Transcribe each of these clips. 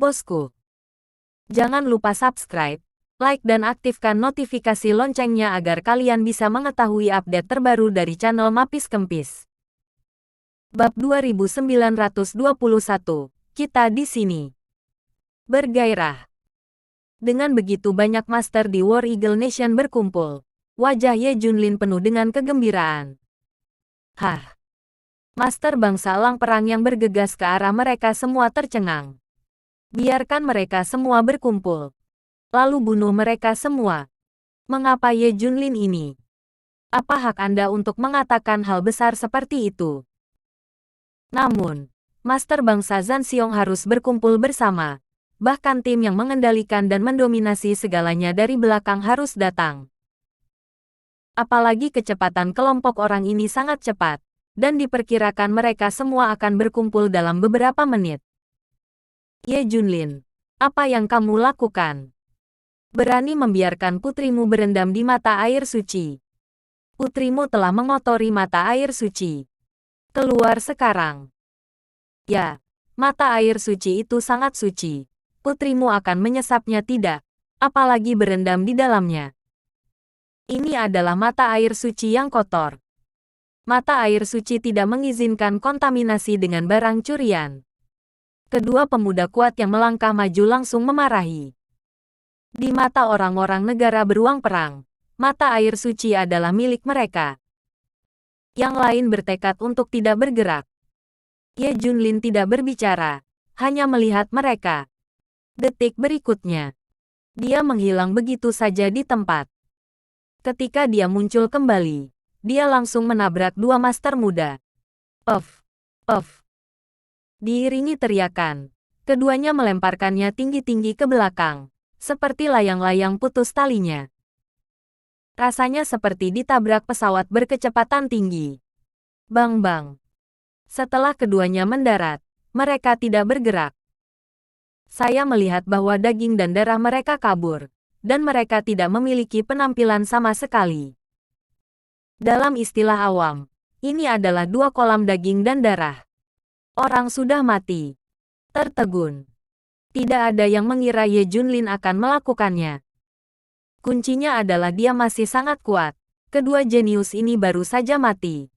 bosku. Jangan lupa subscribe, like dan aktifkan notifikasi loncengnya agar kalian bisa mengetahui update terbaru dari channel Mapis Kempis. Bab 2921, kita di sini. Bergairah. Dengan begitu banyak master di War Eagle Nation berkumpul, wajah Ye Junlin penuh dengan kegembiraan. Hah! Master bangsa elang perang yang bergegas ke arah mereka semua tercengang. Biarkan mereka semua berkumpul. Lalu bunuh mereka semua. Mengapa Ye Junlin ini? Apa hak Anda untuk mengatakan hal besar seperti itu? Namun, Master bangsa Zanxiong harus berkumpul bersama. Bahkan tim yang mengendalikan dan mendominasi segalanya dari belakang harus datang. Apalagi kecepatan kelompok orang ini sangat cepat, dan diperkirakan mereka semua akan berkumpul dalam beberapa menit. Ye Junlin, apa yang kamu lakukan? Berani membiarkan putrimu berendam di mata air suci. Putrimu telah mengotori mata air suci. Keluar sekarang. Ya, mata air suci itu sangat suci. Putrimu akan menyesapnya tidak, apalagi berendam di dalamnya. Ini adalah mata air suci yang kotor. Mata air suci tidak mengizinkan kontaminasi dengan barang curian. Kedua pemuda kuat yang melangkah maju langsung memarahi. Di mata orang-orang negara beruang perang, mata air suci adalah milik mereka. Yang lain bertekad untuk tidak bergerak. Ye Junlin tidak berbicara, hanya melihat mereka. Detik berikutnya, dia menghilang begitu saja di tempat. Ketika dia muncul kembali, dia langsung menabrak dua master muda. Puff, puff. Diiringi teriakan, keduanya melemparkannya tinggi-tinggi ke belakang, seperti layang-layang putus talinya. Rasanya seperti ditabrak pesawat berkecepatan tinggi. Bang-bang. Setelah keduanya mendarat, mereka tidak bergerak. Saya melihat bahwa daging dan darah mereka kabur, dan mereka tidak memiliki penampilan sama sekali. Dalam istilah awam, ini adalah dua kolam daging dan darah. Orang sudah mati. Tertegun. Tidak ada yang mengira Ye Junlin akan melakukannya. Kuncinya adalah dia masih sangat kuat. Kedua jenius ini baru saja mati.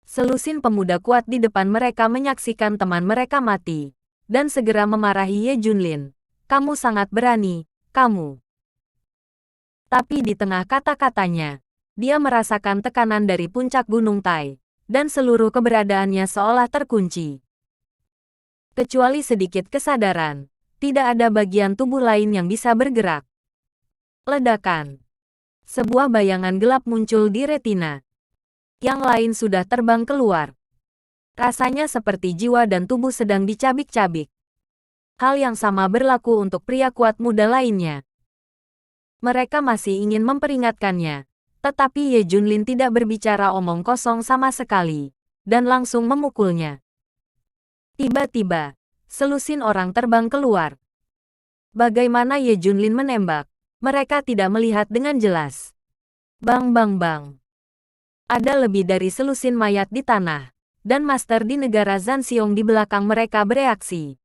Selusin pemuda kuat di depan mereka menyaksikan teman mereka mati, dan segera memarahi Ye Junlin. Kamu sangat berani, kamu. Tapi di tengah kata-katanya, dia merasakan tekanan dari puncak Gunung Tai, dan seluruh keberadaannya seolah terkunci. Kecuali sedikit kesadaran, tidak ada bagian tubuh lain yang bisa bergerak. Ledakan. Sebuah bayangan gelap muncul di retina. Yang lain sudah terbang keluar. Rasanya seperti jiwa dan tubuh sedang dicabik-cabik. Hal yang sama berlaku untuk pria kuat muda lainnya. Mereka masih ingin memperingatkannya, tetapi Ye Junlin tidak berbicara omong kosong sama sekali, dan langsung memukulnya. Tiba-tiba, selusin orang terbang keluar. Bagaimana Ye Junlin menembak, mereka tidak melihat dengan jelas. Bang bang bang. Ada lebih dari selusin mayat di tanah, dan master di negara Zanxiong di belakang mereka bereaksi.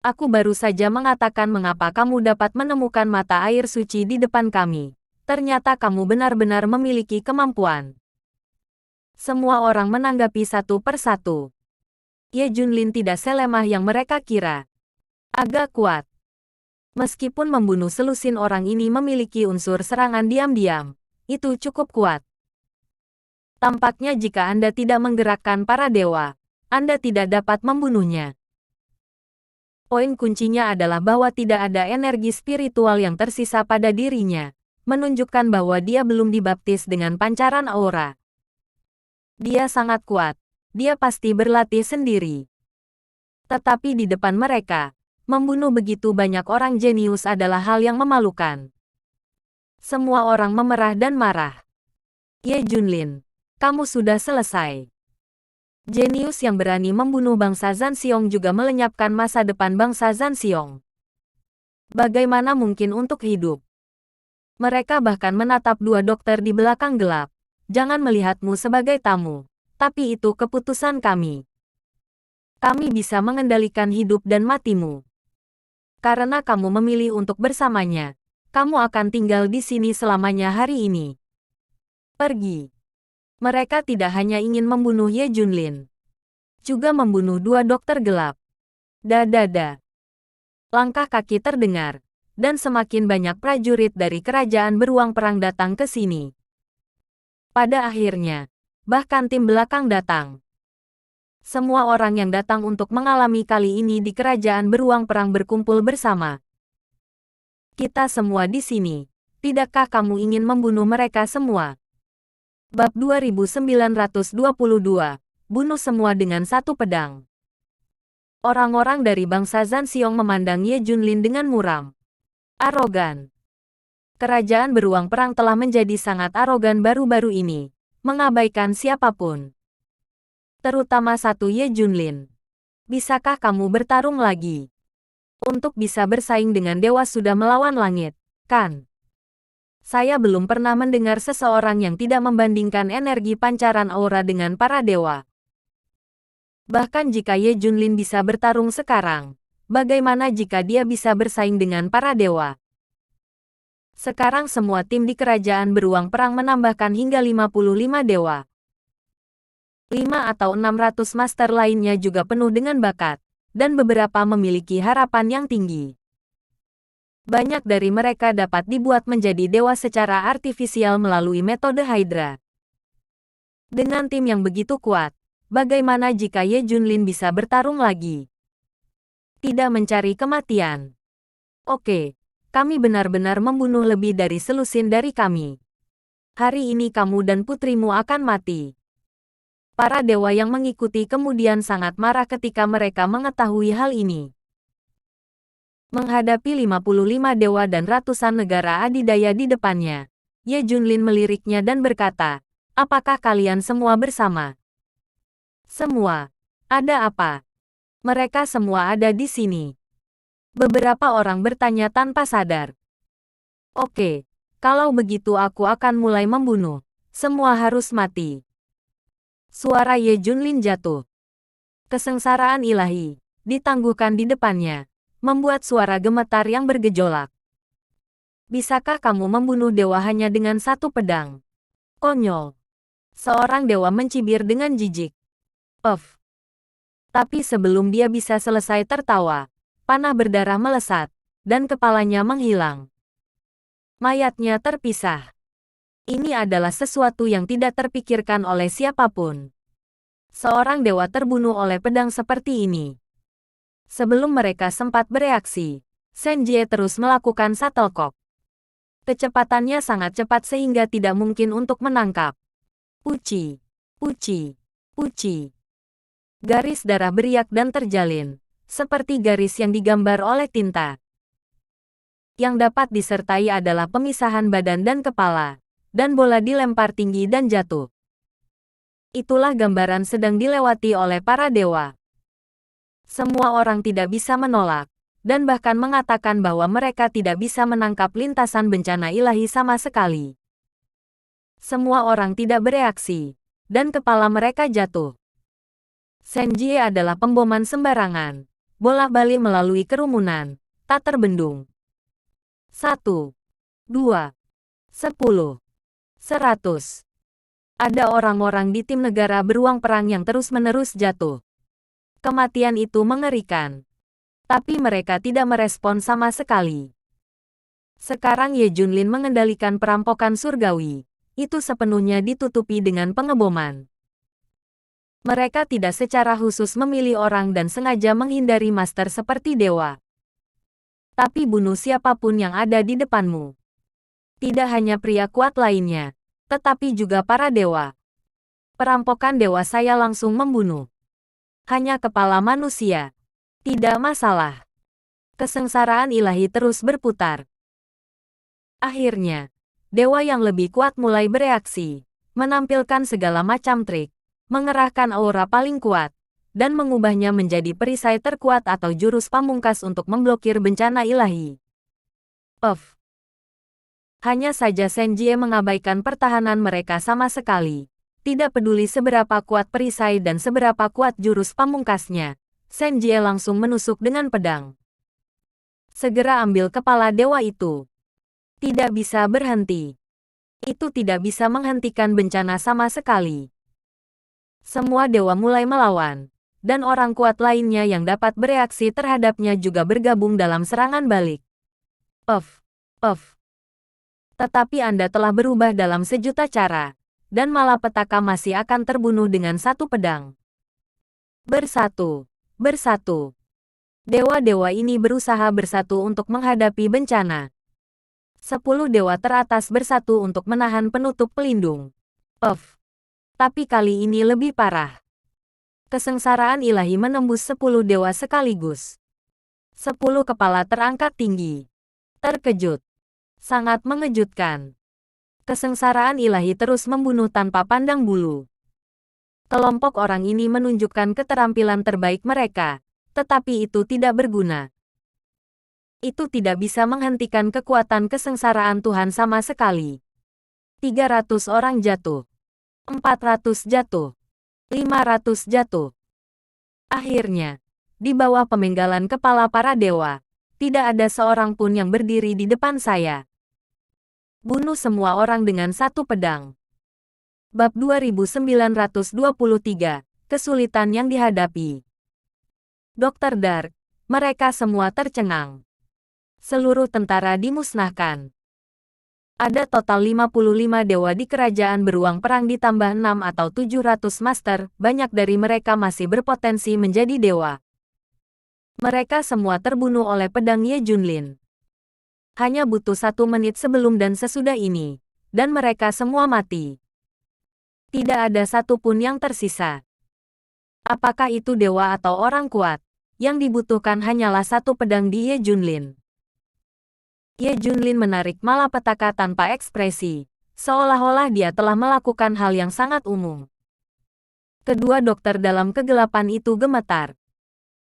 Aku baru saja mengatakan mengapa kamu dapat menemukan mata air suci di depan kami. Ternyata kamu benar-benar memiliki kemampuan. Semua orang menanggapi satu persatu. Ye Junlin tidak selemah yang mereka kira. Agak kuat. Meskipun membunuh selusin orang ini memiliki unsur serangan diam-diam, itu cukup kuat. Tampaknya jika Anda tidak menggerakkan para dewa, Anda tidak dapat membunuhnya. Poin kuncinya adalah bahwa tidak ada energi spiritual yang tersisa pada dirinya, menunjukkan bahwa dia belum dibaptis dengan pancaran aura. Dia sangat kuat, dia pasti berlatih sendiri. Tetapi di depan mereka, membunuh begitu banyak orang jenius adalah hal yang memalukan. Semua orang memerah dan marah. Ye Junlin, kamu sudah selesai. Jenius yang berani membunuh bangsa Zanxiong juga melenyapkan masa depan bangsa Zanxiong. Bagaimana mungkin untuk hidup? Mereka bahkan menatap dua dokter di belakang gelap. Jangan melihatmu sebagai tamu, tapi itu keputusan kami. Kami bisa mengendalikan hidup dan matimu. Karena kamu memilih untuk bersamanya, kamu akan tinggal di sini selamanya hari ini. Pergi. Mereka tidak hanya ingin membunuh Ye Junlin, juga membunuh dua dokter gelap. Dadada. Langkah kaki terdengar, dan semakin banyak prajurit dari kerajaan beruang perang datang ke sini. Pada akhirnya, bahkan tim belakang datang. Semua orang yang datang untuk mengalami kali ini di kerajaan beruang perang berkumpul bersama. Kita semua di sini. Tidakkah kamu ingin membunuh mereka semua? Bab 2922. Bunuh semua dengan satu pedang. Orang-orang dari bangsa Zanxiong memandang Ye Junlin dengan muram. Arogan. Kerajaan beruang perang telah menjadi sangat arogan baru-baru ini, mengabaikan siapapun. Terutama satu Ye Junlin. Bisakah kamu bertarung lagi? Untuk bisa bersaing dengan dewa sudah melawan langit, kan? Saya belum pernah mendengar seseorang yang tidak membandingkan energi pancaran aura dengan para dewa. Bahkan jika Ye Junlin bisa bertarung sekarang, bagaimana jika dia bisa bersaing dengan para dewa? Sekarang semua tim di kerajaan beruang perang menambahkan hingga 55 dewa. 5 atau 600 master lainnya juga penuh dengan bakat, dan beberapa memiliki harapan yang tinggi. Banyak dari mereka dapat dibuat menjadi dewa secara artifisial melalui metode Hydra. Dengan tim yang begitu kuat, bagaimana jika Ye Junlin bisa bertarung lagi? Tidak mencari kematian. Oke, kami benar-benar membunuh lebih dari selusin dari kami. Hari ini kamu dan putrimu akan mati. Para dewa yang mengikuti kemudian sangat marah ketika mereka mengetahui hal ini. Menghadapi 55 dewa dan ratusan negara adidaya di depannya, Ye Junlin meliriknya dan berkata, "Apakah kalian semua bersama?" Semua. Ada apa? Mereka semua ada di sini. Beberapa orang bertanya tanpa sadar. Oke, kalau begitu aku akan mulai membunuh. Semua harus mati. Suara Ye Junlin jatuh. Kesengsaraan ilahi ditangguhkan di depannya, membuat suara gemetar yang bergejolak. Bisakah kamu membunuh dewa hanya dengan satu pedang? Konyol. Seorang dewa mencibir dengan jijik. Tapi sebelum dia bisa selesai tertawa, panah berdarah melesat, dan kepalanya menghilang. Mayatnya terpisah. Ini adalah sesuatu yang tidak terpikirkan oleh siapapun. Seorang dewa terbunuh oleh pedang seperti ini. Sebelum mereka sempat bereaksi, Shen Jie terus melakukan shuttlecock. Kecepatannya sangat cepat sehingga tidak mungkin untuk menangkap. Uci, uci, uci. Garis darah beriak dan terjalin, seperti garis yang digambar oleh tinta. Yang dapat disertai adalah pemisahan badan dan kepala, dan bola dilempar tinggi dan jatuh. Itulah gambaran sedang dilewati oleh para dewa. Semua orang tidak bisa menolak, dan bahkan mengatakan bahwa mereka tidak bisa menangkap lintasan bencana ilahi sama sekali. Semua orang tidak bereaksi, dan kepala mereka jatuh. Shen Jie adalah pemboman sembarangan, bolak-balik melalui kerumunan, tak terbendung. 1, 2, 10, 100. Ada orang-orang di tim negara beruang perang yang terus-menerus jatuh. Kematian itu mengerikan. Tapi mereka tidak merespon sama sekali. Sekarang Ye Junlin mengendalikan perampokan surgawi. Itu sepenuhnya ditutupi dengan pengeboman. Mereka tidak secara khusus memilih orang dan sengaja menghindari master seperti dewa. Tapi bunuh siapapun yang ada di depanmu. Tidak hanya pria kuat lainnya, tetapi juga para dewa. Perampokan dewa saya langsung membunuh. Hanya kepala manusia. Tidak masalah. Kesengsaraan ilahi terus berputar. Akhirnya, dewa yang lebih kuat mulai bereaksi, menampilkan segala macam trik, mengerahkan aura paling kuat, dan mengubahnya menjadi perisai terkuat atau jurus pamungkas untuk memblokir bencana ilahi. Hanya saja Shen Jie mengabaikan pertahanan mereka sama sekali. Tidak peduli seberapa kuat perisai dan seberapa kuat jurus pamungkasnya, Shen Jie langsung menusuk dengan pedang. Segera ambil kepala dewa itu. Tidak bisa berhenti. Itu tidak bisa menghentikan bencana sama sekali. Semua dewa mulai melawan, dan orang kuat lainnya yang dapat bereaksi terhadapnya juga bergabung dalam serangan balik. Puff, puff. Tetapi Anda telah berubah dalam sejuta cara, dan malapetaka masih akan terbunuh dengan satu pedang. Bersatu, bersatu. Dewa-dewa ini berusaha bersatu untuk menghadapi bencana. 10 dewa teratas bersatu untuk menahan penutup pelindung. Puff. Tapi kali ini lebih parah. Kesengsaraan ilahi menembus 10 dewa sekaligus. 10 kepala terangkat tinggi. Terkejut. Sangat mengejutkan. Kesengsaraan ilahi terus membunuh tanpa pandang bulu. Kelompok orang ini menunjukkan keterampilan terbaik mereka, tetapi itu tidak berguna. Itu tidak bisa menghentikan kekuatan kesengsaraan Tuhan sama sekali. 300 orang jatuh. 400 jatuh. 500 jatuh. Akhirnya, di bawah pemenggalan kepala para dewa, tidak ada seorang pun yang berdiri di depan saya. Bunuh semua orang dengan satu pedang. Bab 2923, Kesulitan yang dihadapi. Dr. Dark, mereka semua tercengang. Seluruh tentara dimusnahkan. Ada total 55 dewa di kerajaan beruang perang ditambah 6 atau 700 master, banyak dari mereka masih berpotensi menjadi dewa. Mereka semua terbunuh oleh pedang Ye Junlin. Hanya butuh 1 menit sebelum dan sesudah ini, dan mereka semua mati. Tidak ada satupun yang tersisa. Apakah itu dewa atau orang kuat? Yang dibutuhkan hanyalah 1 pedang di Ye Junlin. Ye Junlin menarik malapetaka tanpa ekspresi, seolah-olah dia telah melakukan hal yang sangat umum. Kedua dokter dalam kegelapan itu gemetar.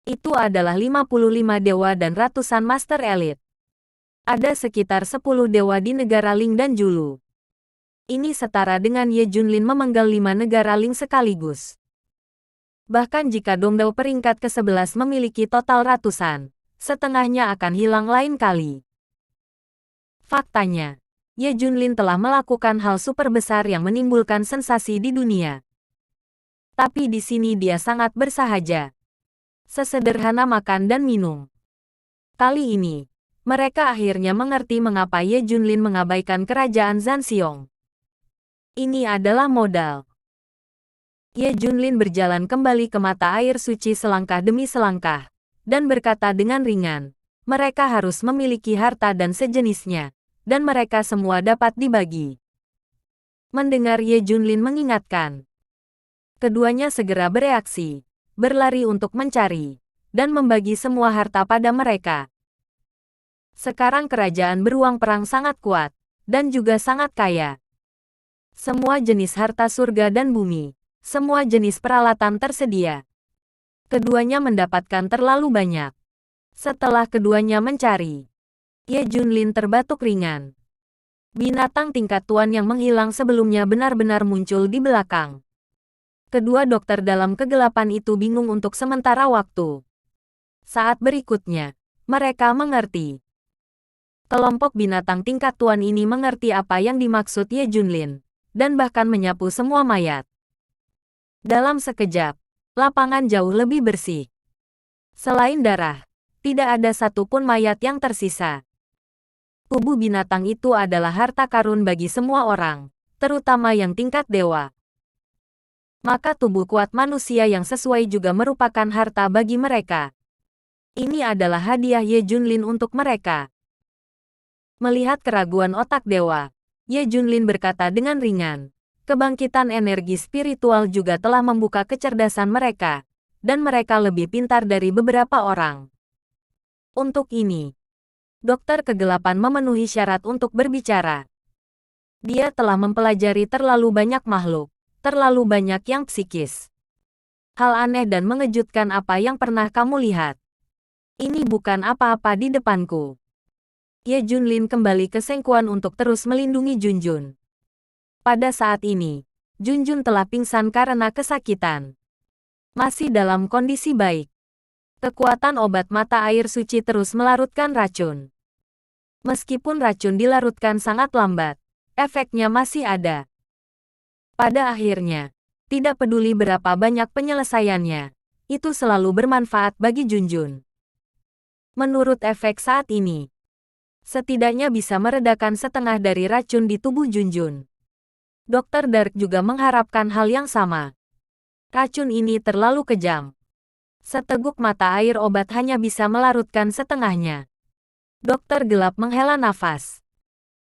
Itu adalah 55 dewa dan ratusan master elit. Ada sekitar 10 dewa di negara Ling dan Julu. Ini setara dengan Ye Junlin memenggal 5 negara Ling sekaligus. Bahkan jika Dongdao peringkat ke-11 memiliki total ratusan, setengahnya akan hilang lain kali. Faktanya, Ye Junlin telah melakukan hal super besar yang menimbulkan sensasi di dunia. Tapi di sini dia sangat bersahaja. Sesederhana makan dan minum. Kali ini, mereka akhirnya mengerti mengapa Ye Junlin mengabaikan kerajaan Zanxiong. Ini adalah modal. Ye Junlin berjalan kembali ke mata air suci selangkah demi selangkah, dan berkata dengan ringan, mereka harus memiliki harta dan sejenisnya, dan mereka semua dapat dibagi. Mendengar Ye Junlin mengingatkan, keduanya segera bereaksi, berlari untuk mencari, dan membagi semua harta pada mereka. Sekarang kerajaan beruang perang sangat kuat, dan juga sangat kaya. Semua jenis harta surga dan bumi, semua jenis peralatan tersedia. Keduanya mendapatkan terlalu banyak. Setelah keduanya mencari, Ye Junlin terbatuk ringan. Binatang tingkat tuan yang menghilang sebelumnya benar-benar muncul di belakang. Kedua dokter dalam kegelapan itu bingung untuk sementara waktu. Saat berikutnya, mereka mengerti. Kelompok binatang tingkat tuan ini mengerti apa yang dimaksud Ye Junlin, dan bahkan menyapu semua mayat. Dalam sekejap, lapangan jauh lebih bersih. Selain darah, tidak ada satupun mayat yang tersisa. Tubuh binatang itu adalah harta karun bagi semua orang, terutama yang tingkat dewa. Maka tubuh kuat manusia yang sesuai juga merupakan harta bagi mereka. Ini adalah hadiah Ye Junlin untuk mereka. Melihat keraguan otak dewa, Ye Junlin berkata dengan ringan, kebangkitan energi spiritual juga telah membuka kecerdasan mereka, dan mereka lebih pintar dari beberapa orang. Untuk ini, Dokter Kegelapan memenuhi syarat untuk berbicara. Dia telah mempelajari terlalu banyak makhluk, terlalu banyak yang psikis. Hal aneh dan mengejutkan apa yang pernah kamu lihat. Ini bukan apa-apa di depanku. Ye Junlin kembali ke Sengkuan untuk terus melindungi Junjun. Pada saat ini, Junjun telah pingsan karena kesakitan. Masih dalam kondisi baik. Kekuatan obat mata air suci terus melarutkan racun. Meskipun racun dilarutkan sangat lambat, efeknya masih ada. Pada akhirnya, tidak peduli berapa banyak penyelesaiannya, itu selalu bermanfaat bagi Junjun. Menurut efek saat ini, setidaknya bisa meredakan setengah dari racun di tubuh Junjun. Dr. Dark juga mengharapkan hal yang sama. Racun ini terlalu kejam. Seteguk mata air obat hanya bisa melarutkan setengahnya. Dokter gelap menghela nafas.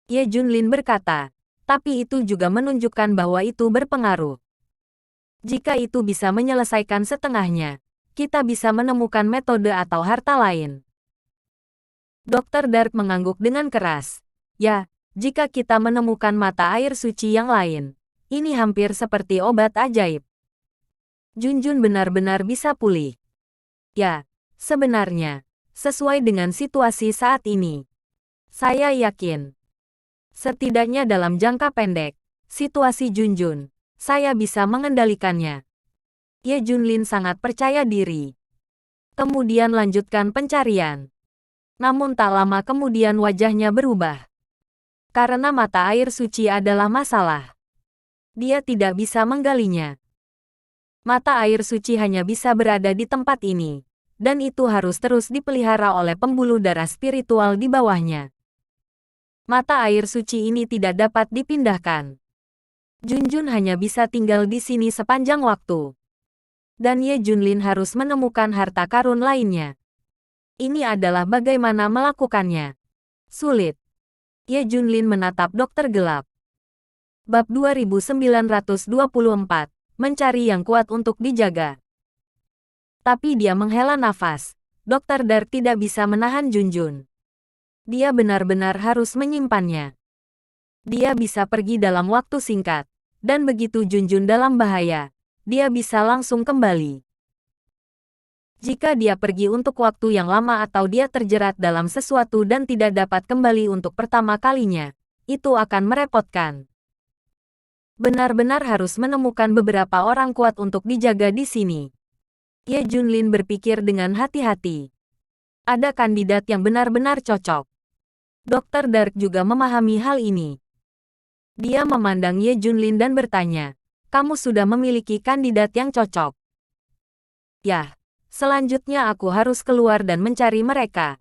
Ye Junlin berkata, tapi itu juga menunjukkan bahwa itu berpengaruh. Jika itu bisa menyelesaikan setengahnya, kita bisa menemukan metode atau harta lain. Dokter Dark mengangguk dengan keras. Ya, jika kita menemukan mata air suci yang lain, ini hampir seperti obat ajaib. Junjun benar-benar bisa pulih. Ya, sebenarnya, sesuai dengan situasi saat ini, saya yakin. Setidaknya dalam jangka pendek, situasi Junjun, saya bisa mengendalikannya. Ye Junlin sangat percaya diri. Kemudian lanjutkan pencarian. Namun tak lama kemudian wajahnya berubah. Karena mata air suci adalah masalah. Dia tidak bisa menggalinya. Mata air suci hanya bisa berada di tempat ini, dan itu harus terus dipelihara oleh pembuluh darah spiritual di bawahnya. Mata air suci ini tidak dapat dipindahkan. Junjun hanya bisa tinggal di sini sepanjang waktu. Dan Ye Junlin harus menemukan harta karun lainnya. Ini adalah bagaimana melakukannya. Sulit. Ye Junlin menatap dokter gelap. Bab 2924. Mencari yang kuat untuk dijaga. Tapi dia menghela nafas. Dokter Dark tidak bisa menahan Junjun. Dia benar-benar harus menyimpannya. Dia bisa pergi dalam waktu singkat. Dan begitu Junjun dalam bahaya, dia bisa langsung kembali. Jika dia pergi untuk waktu yang lama atau dia terjerat dalam sesuatu dan tidak dapat kembali untuk pertama kalinya, itu akan merepotkan. Benar-benar harus menemukan beberapa orang kuat untuk dijaga di sini. Ye Junlin berpikir dengan hati-hati. Ada kandidat yang benar-benar cocok. Dokter Dark juga memahami hal ini. Dia memandang Ye Junlin dan bertanya, kamu sudah memiliki kandidat yang cocok? Ya, selanjutnya aku harus keluar dan mencari mereka,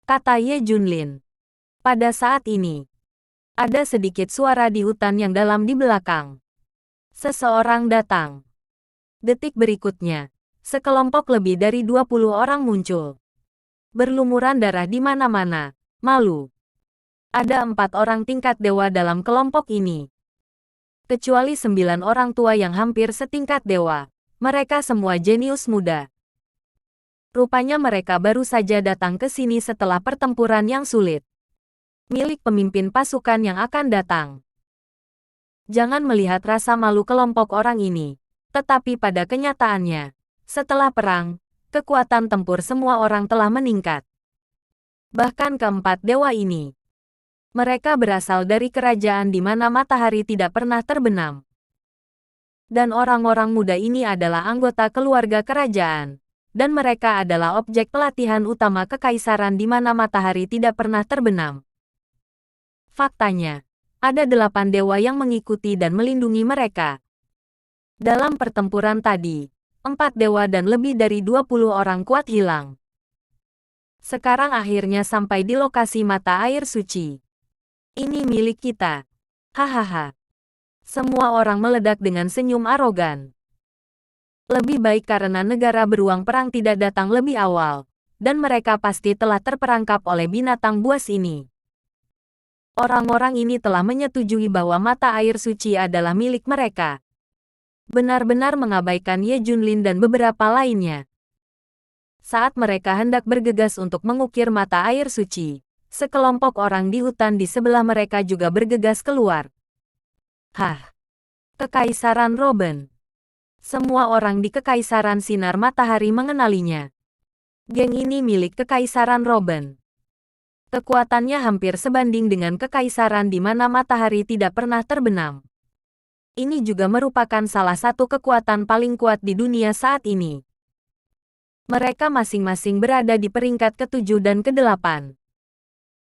kata Ye Junlin. Pada saat ini, ada sedikit suara di hutan yang dalam di belakang. Seseorang datang. Detik berikutnya, sekelompok lebih dari 20 orang muncul. Berlumuran darah di mana-mana, malu. Ada 4 orang tingkat dewa dalam kelompok ini. Kecuali 9 orang tua yang hampir setingkat dewa. Mereka semua jenius muda. Rupanya mereka baru saja datang ke sini setelah pertempuran yang sulit. Milik pemimpin pasukan yang akan datang. Jangan melihat rasa malu kelompok orang ini. Tetapi pada kenyataannya, setelah perang, kekuatan tempur semua orang telah meningkat. Bahkan keempat dewa ini. Mereka berasal dari kerajaan di mana matahari tidak pernah terbenam. Dan orang-orang muda ini adalah anggota keluarga kerajaan. Dan mereka adalah objek pelatihan utama kekaisaran di mana matahari tidak pernah terbenam. Faktanya, ada 8 dewa yang mengikuti dan melindungi mereka. Dalam pertempuran tadi, 4 dewa dan lebih dari 20 orang kuat hilang. Sekarang akhirnya sampai di lokasi mata air suci. Ini milik kita. Hahaha. Semua orang meledak dengan senyum arogan. Lebih baik karena negara beruang perang tidak datang lebih awal, dan mereka pasti telah terperangkap oleh binatang buas ini. Orang-orang ini telah menyetujui bahwa mata air suci adalah milik mereka. Benar-benar mengabaikan Ye Junlin dan beberapa lainnya. Saat mereka hendak bergegas untuk mengukir mata air suci, sekelompok orang di hutan di sebelah mereka juga bergegas keluar. Hah! Kekaisaran Robin. Semua orang di Kekaisaran Sinar Matahari mengenalinya. Geng ini milik Kekaisaran Robin. Kekuatannya hampir sebanding dengan kekaisaran di mana matahari tidak pernah terbenam. Ini juga merupakan salah satu kekuatan paling kuat di dunia saat ini. Mereka masing-masing berada di peringkat ke-7 dan ke-8.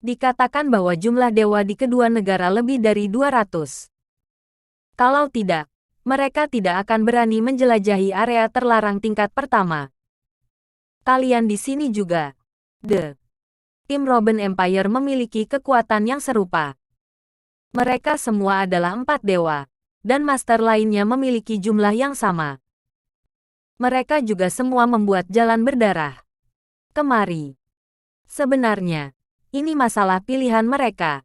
Dikatakan bahwa jumlah dewa di kedua negara lebih dari 200. Kalau tidak, mereka tidak akan berani menjelajahi area terlarang tingkat pertama. Kalian di sini juga. Tim Robin Empire memiliki kekuatan yang serupa. Mereka semua adalah 4 dewa, dan master lainnya memiliki jumlah yang sama. Mereka juga semua membuat jalan berdarah. Kemari. Sebenarnya, ini masalah pilihan mereka.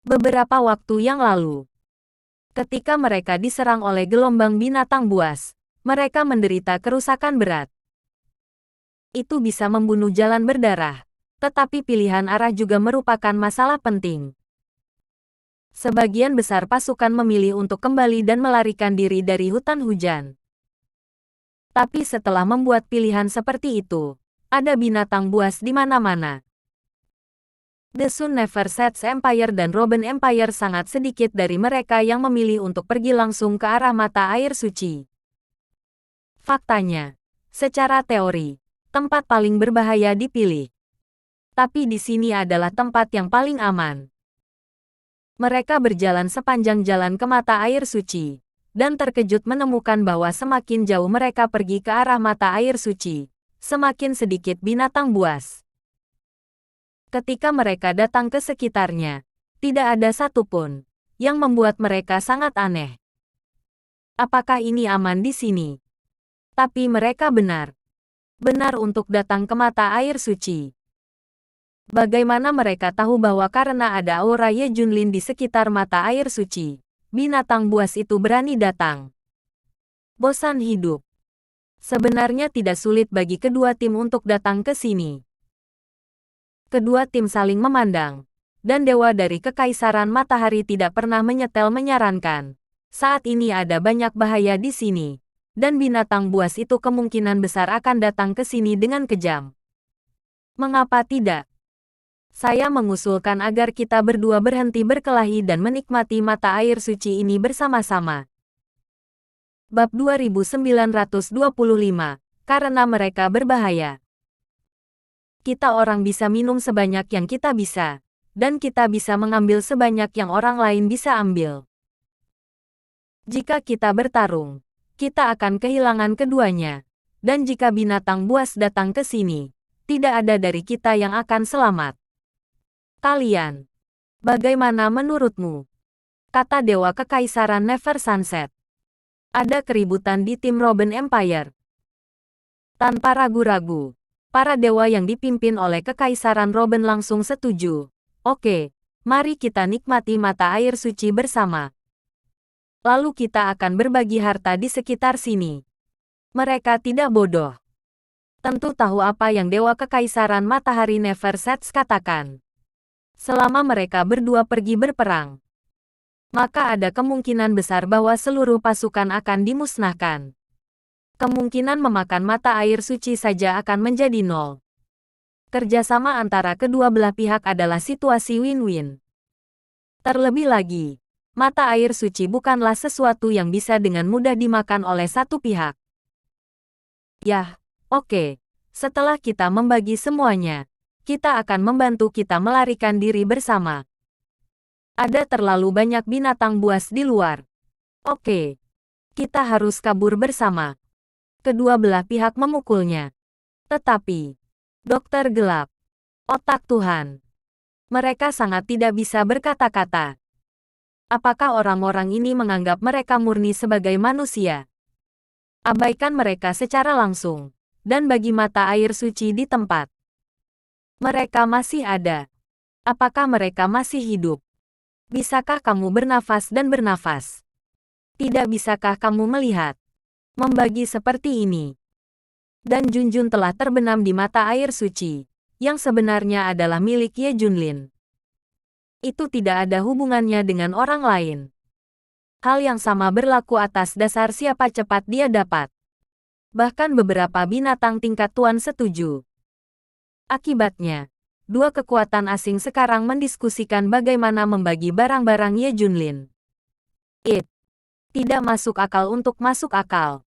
Beberapa waktu yang lalu, ketika mereka diserang oleh gelombang binatang buas, mereka menderita kerusakan berat. Itu bisa membunuh jalan berdarah, tetapi pilihan arah juga merupakan masalah penting. Sebagian besar pasukan memilih untuk kembali dan melarikan diri dari hutan hujan. Tapi setelah membuat pilihan seperti itu, ada binatang buas di mana-mana. The Sun Never Sets Empire dan Robin Empire sangat sedikit dari mereka yang memilih untuk pergi langsung ke arah mata air suci. Faktanya, secara teori, tempat paling berbahaya dipilih. Tapi di sini adalah tempat yang paling aman. Mereka berjalan sepanjang jalan ke mata air suci, dan terkejut menemukan bahwa semakin jauh mereka pergi ke arah mata air suci, semakin sedikit binatang buas. Ketika mereka datang ke sekitarnya, tidak ada satupun yang membuat mereka sangat aneh. Apakah ini aman di sini? Tapi mereka benar untuk datang ke mata air suci. Bagaimana mereka tahu bahwa karena ada aura Ye Junlin di sekitar mata air suci, binatang buas itu berani datang? Bosan hidup. Sebenarnya tidak sulit bagi kedua tim untuk datang ke sini. Kedua tim saling memandang, dan dewa dari Kekaisaran Matahari tidak pernah menyetel menyarankan. Saat ini ada banyak bahaya di sini, dan binatang buas itu kemungkinan besar akan datang ke sini dengan kejam. Mengapa tidak? Saya mengusulkan agar kita berdua berhenti berkelahi dan menikmati mata air suci ini bersama-sama. Bab 2925, karena mereka berbahaya. Kita orang bisa minum sebanyak yang kita bisa, dan kita bisa mengambil sebanyak yang orang lain bisa ambil. Jika kita bertarung, kita akan kehilangan keduanya, dan jika binatang buas datang ke sini, tidak ada dari kita yang akan selamat. Kalian, bagaimana menurutmu? Kata Dewa Kekaisaran Never Sunset. Ada keributan di tim Robin Empire. Tanpa ragu-ragu, para dewa yang dipimpin oleh Kekaisaran Robin langsung setuju. Oke, mari kita nikmati mata air suci bersama. Lalu kita akan berbagi harta di sekitar sini. Mereka tidak bodoh. Tentu tahu apa yang Dewa Kekaisaran Matahari Never Sets katakan. Selama mereka berdua pergi berperang, maka ada kemungkinan besar bahwa seluruh pasukan akan dimusnahkan. Kemungkinan memakan mata air suci saja akan menjadi nol. Kerjasama antara kedua belah pihak adalah situasi win-win. Terlebih lagi, mata air suci bukanlah sesuatu yang bisa dengan mudah dimakan oleh satu pihak. Yah, oke. Setelah kita membagi semuanya, kita akan membantu kita melarikan diri bersama. Ada terlalu banyak binatang buas di luar. Oke. Kita harus kabur bersama. Kedua belah pihak memukulnya. Tetapi, Dokter Gelap, otak Tuhan. Mereka sangat tidak bisa berkata-kata. Apakah orang-orang ini menganggap mereka murni sebagai manusia? Abaikan mereka secara langsung, dan bagi mata air suci di tempat. Mereka masih ada. Apakah mereka masih hidup? Bisakah kamu bernafas dan bernafas? Tidak bisakah kamu melihat? Membagi seperti ini. Dan Junjun telah terbenam di mata air suci, yang sebenarnya adalah milik Ye Junlin. Itu tidak ada hubungannya dengan orang lain. Hal yang sama berlaku atas dasar siapa cepat dia dapat. Bahkan beberapa binatang tingkat tuan setuju. Akibatnya, dua kekuatan asing sekarang mendiskusikan bagaimana membagi barang-barang Ye Junlin. Tidak masuk akal untuk masuk akal.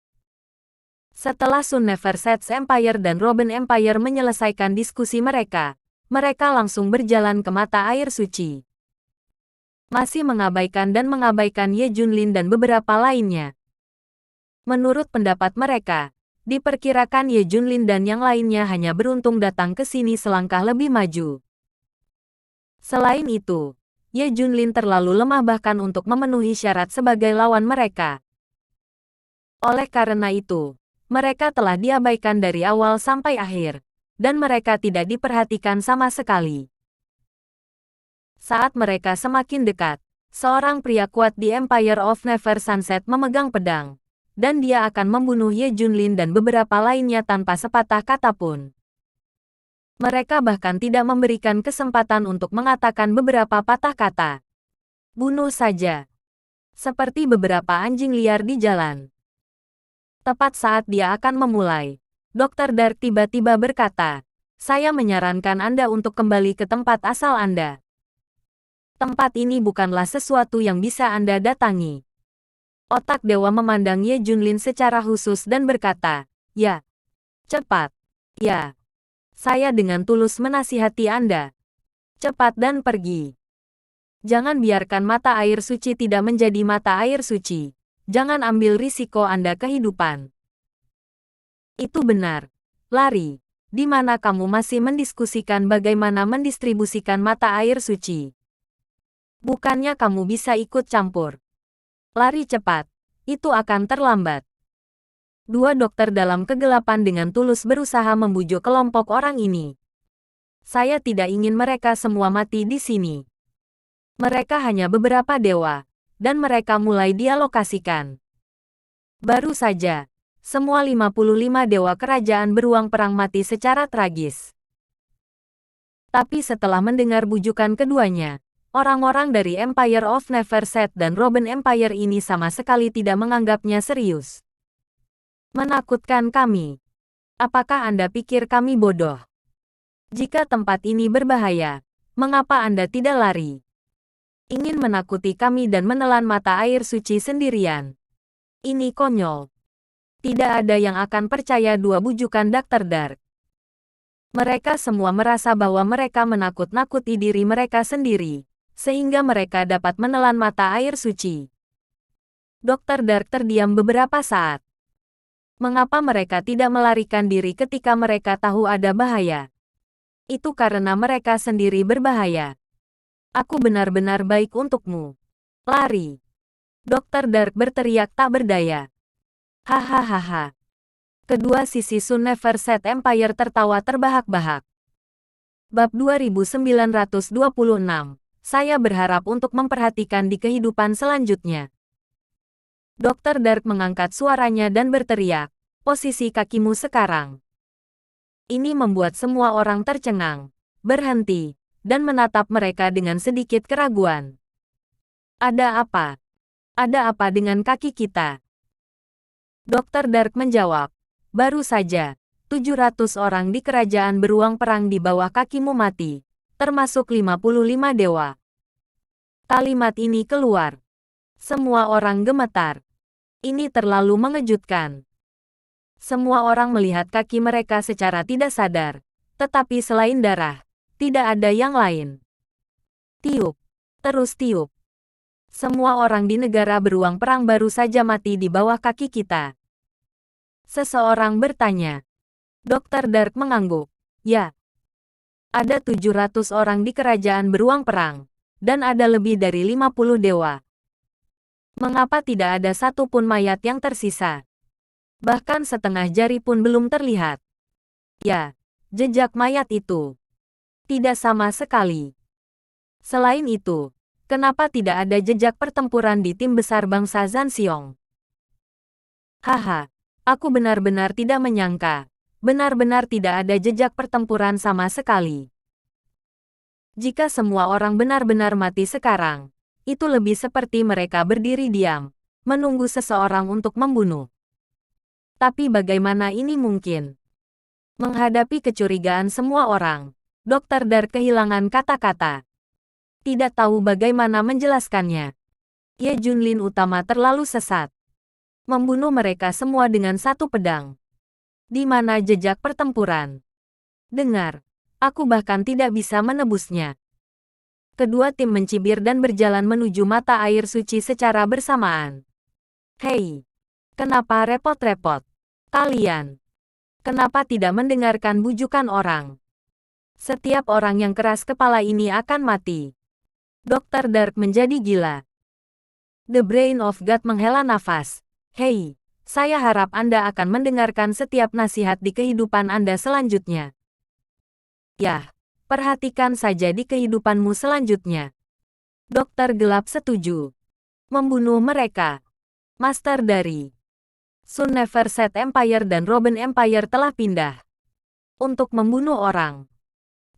Setelah Sun Never Sets Empire dan Robin Empire menyelesaikan diskusi mereka, mereka langsung berjalan ke mata air suci. Masih mengabaikan Ye Junlin dan beberapa lainnya. Menurut pendapat mereka, diperkirakan Ye Junlin dan yang lainnya hanya beruntung datang ke sini selangkah lebih maju. Selain itu, Ye Junlin terlalu lemah bahkan untuk memenuhi syarat sebagai lawan mereka. Oleh karena itu, mereka telah diabaikan dari awal sampai akhir, dan mereka tidak diperhatikan sama sekali. Saat mereka semakin dekat, seorang pria kuat di Empire of Never Sunset memegang pedang, dan dia akan membunuh Ye Junlin dan beberapa lainnya tanpa sepatah kata pun. Mereka bahkan tidak memberikan kesempatan untuk mengatakan beberapa patah kata. Bunuh saja. Seperti beberapa anjing liar di jalan. Tepat saat dia akan memulai, Dr. Dark tiba-tiba berkata, "Saya menyarankan Anda untuk kembali ke tempat asal Anda. Tempat ini bukanlah sesuatu yang bisa Anda datangi." Otak dewa memandang Ye Junlin secara khusus dan berkata, "Ya, cepat. Ya, saya dengan tulus menasihati Anda. Cepat dan pergi. Jangan biarkan mata air suci tidak menjadi mata air suci. Jangan ambil risiko Anda kehidupan." Itu benar. Lari. Di mana kamu masih mendiskusikan bagaimana mendistribusikan mata air suci? Bukannya kamu bisa ikut campur. Lari cepat. Itu akan terlambat. Dua dokter dalam kegelapan dengan tulus berusaha membujuk kelompok orang ini. Saya tidak ingin mereka semua mati di sini. Mereka hanya beberapa dewa, dan mereka mulai dialokasikan. Baru saja, semua 55 dewa kerajaan beruang perang mati secara tragis. Tapi setelah mendengar bujukan keduanya, orang-orang dari Empire of Never Set dan Robin Empire ini sama sekali tidak menganggapnya serius. Menakutkan kami. Apakah Anda pikir kami bodoh? Jika tempat ini berbahaya, mengapa Anda tidak lari? Ingin menakuti kami dan menelan mata air suci sendirian. Ini konyol. Tidak ada yang akan percaya dua bujukan Dr. Dark. Mereka semua merasa bahwa mereka menakut-nakuti diri mereka sendiri, sehingga mereka dapat menelan mata air suci. Dr. Dark terdiam beberapa saat. Mengapa mereka tidak melarikan diri ketika mereka tahu ada bahaya? Itu karena mereka sendiri berbahaya. Aku benar-benar baik untukmu. Lari. Dr. Dark berteriak tak berdaya. Hahaha. Kedua sisi Sun Never Set Empire tertawa terbahak-bahak. Bab 2926. Saya berharap untuk memperhatikan di kehidupan selanjutnya. Dr. Dark mengangkat suaranya dan berteriak, "Posisi kakimu sekarang." Ini membuat semua orang tercengang, berhenti, dan menatap mereka dengan sedikit keraguan. Ada apa? Ada apa dengan kaki kita? Dr. Dark menjawab, "Baru saja, 700 orang di kerajaan beruang perang di bawah kakimu mati, termasuk 55 dewa." Kalimat ini keluar. Semua orang gemetar. Ini terlalu mengejutkan. Semua orang melihat kaki mereka secara tidak sadar, tetapi selain darah, tidak ada yang lain. Tiup. Terus tiup. Semua orang di negara beruang perang baru saja mati di bawah kaki kita. Seseorang bertanya. Dr. Dark mengangguk. Ya. Ada 700 orang di kerajaan beruang perang, dan ada lebih dari 50 dewa. Mengapa tidak ada satupun mayat yang tersisa? Bahkan setengah jari pun belum terlihat. Ya, jejak mayat itu. Tidak sama sekali. Selain itu, kenapa tidak ada jejak pertempuran di tim besar bangsa Zanxiong? Haha, aku benar-benar tidak menyangka. Benar-benar tidak ada jejak pertempuran sama sekali. Jika semua orang benar-benar mati sekarang, itu lebih seperti mereka berdiri diam, menunggu seseorang untuk membunuh. Tapi bagaimana ini mungkin? Menghadapi kecurigaan semua orang, Dr. Dark kehilangan kata-kata. Tidak tahu bagaimana menjelaskannya. Ye Junlin utama terlalu sesat. Membunuh mereka semua dengan satu pedang, Di mana jejak pertempuran? Dengar, aku bahkan tidak bisa menebusnya. Kedua tim mencibir dan berjalan menuju mata air suci secara bersamaan. Hei, kenapa repot-repot? Kalian, kenapa tidak mendengarkan bujukan orang? Setiap orang yang keras kepala ini akan mati. Dr. Dark menjadi gila. The Brain of God menghela nafas. Hei, saya harap Anda akan mendengarkan setiap nasihat di kehidupan Anda selanjutnya. Yah, perhatikan saja di kehidupanmu selanjutnya. Dokter Gelap setuju. Membunuh mereka. Master dari Sun Never Set Empire dan Robin Empire telah pindah untuk membunuh orang.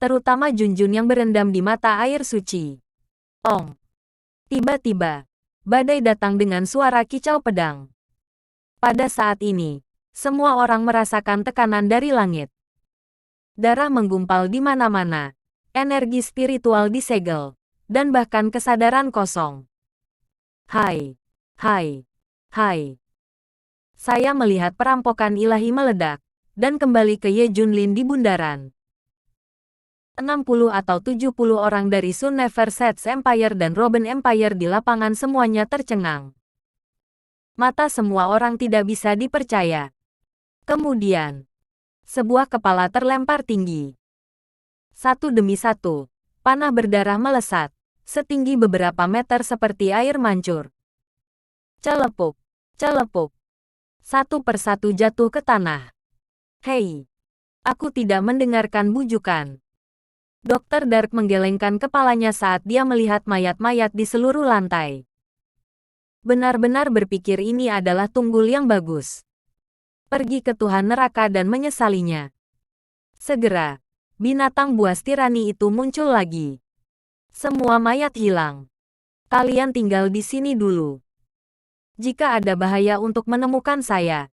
Terutama Junjun yang berendam di mata air suci. Ong. Tiba-tiba, badai datang dengan suara kicau pedang. Pada saat ini, semua orang merasakan tekanan dari langit. Darah menggumpal di mana-mana, energi spiritual disegel, dan bahkan kesadaran kosong. Hai, hai, hai. Saya melihat perampokan ilahi meledak, dan kembali ke Ye Junlin di bundaran. 60 atau 70 orang dari Sun Never Set Empire dan Robin Empire di lapangan semuanya tercengang. Mata semua orang tidak bisa dipercaya. Kemudian, sebuah kepala terlempar tinggi. Satu demi satu, panah berdarah melesat, setinggi beberapa meter seperti air mancur. Celepuk, celepuk. Satu persatu jatuh ke tanah. Hei, aku tidak mendengarkan bujukan. Dr. Dark menggelengkan kepalanya saat dia melihat mayat-mayat di seluruh lantai. Benar-benar berpikir ini adalah tunggul yang bagus. Pergi ke Tuhan neraka dan menyesalinya. Segera, binatang buas tirani itu muncul lagi. Semua mayat hilang. Kalian tinggal di sini dulu. Jika ada bahaya untuk menemukan saya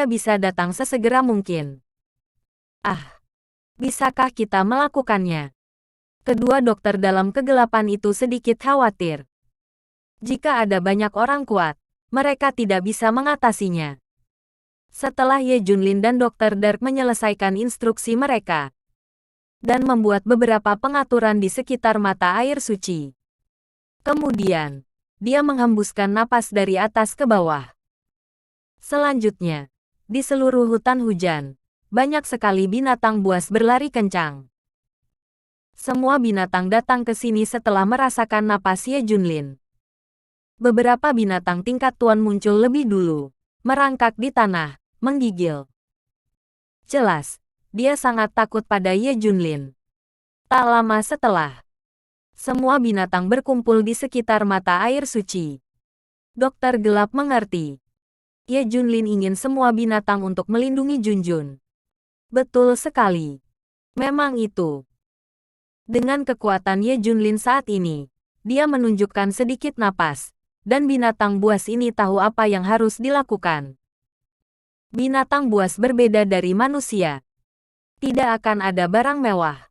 bisa datang sesegera mungkin. Ah, bisakah kita melakukannya? Kedua dokter dalam kegelapan itu sedikit khawatir. Jika ada banyak orang kuat, mereka tidak bisa mengatasinya. Setelah Ye Junlin dan Dr. Dark menyelesaikan instruksi mereka dan membuat beberapa pengaturan di sekitar mata air suci. Kemudian, dia menghembuskan napas dari atas ke bawah. Selanjutnya, di seluruh hutan hujan, banyak sekali binatang buas berlari kencang. Semua binatang datang ke sini setelah merasakan napas Ye Junlin. Beberapa binatang tingkat tuan muncul lebih dulu, merangkak di tanah, menggigil. Jelas, dia sangat takut pada Ye Junlin. Tak lama setelah, semua binatang berkumpul di sekitar mata air suci. Dokter Gelap mengerti. Ye Junlin ingin semua binatang untuk melindungi Junjun. Betul sekali. Memang itu. Dengan kekuatan Ye Junlin saat ini, dia menunjukkan sedikit napas, dan binatang buas ini tahu apa yang harus dilakukan. Binatang buas berbeda dari manusia. Tidak akan ada barang mewah.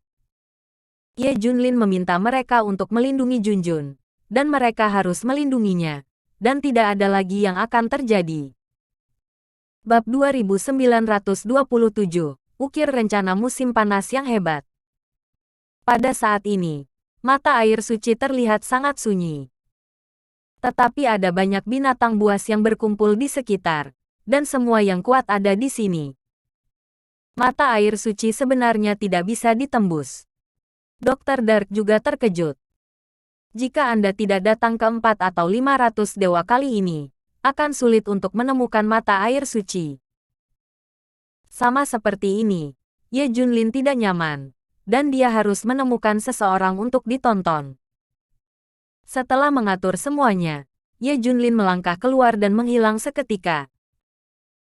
Ye Junlin meminta mereka untuk melindungi Junjun, dan mereka harus melindunginya, dan tidak ada lagi yang akan terjadi. Bab 2927, Ukir Rencana Musim Panas yang Hebat. Pada saat ini, mata air suci terlihat sangat sunyi. Tetapi ada banyak binatang buas yang berkumpul di sekitar, dan semua yang kuat ada di sini. Mata air suci sebenarnya tidak bisa ditembus. Dr. Dark juga terkejut. Jika Anda tidak datang ke 4 atau 500 dewa kali ini, akan sulit untuk menemukan mata air suci. Sama seperti ini, Ye Junlin tidak nyaman, dan dia harus menemukan seseorang untuk ditonton. Setelah mengatur semuanya, Ye Junlin melangkah keluar dan menghilang seketika.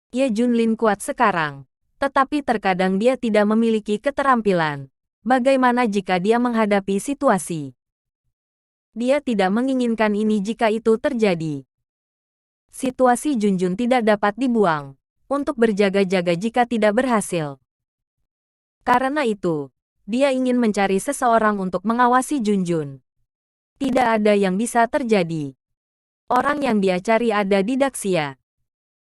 Ye Junlin kuat sekarang, tetapi terkadang dia tidak memiliki keterampilan. Bagaimana jika dia menghadapi situasi? Dia tidak menginginkan ini jika itu terjadi. Situasi Junjun tidak dapat dibuang, untuk berjaga-jaga jika tidak berhasil. Karena itu, dia ingin mencari seseorang untuk mengawasi Junjun. Tidak ada yang bisa terjadi. Orang yang dia cari ada di Daxia.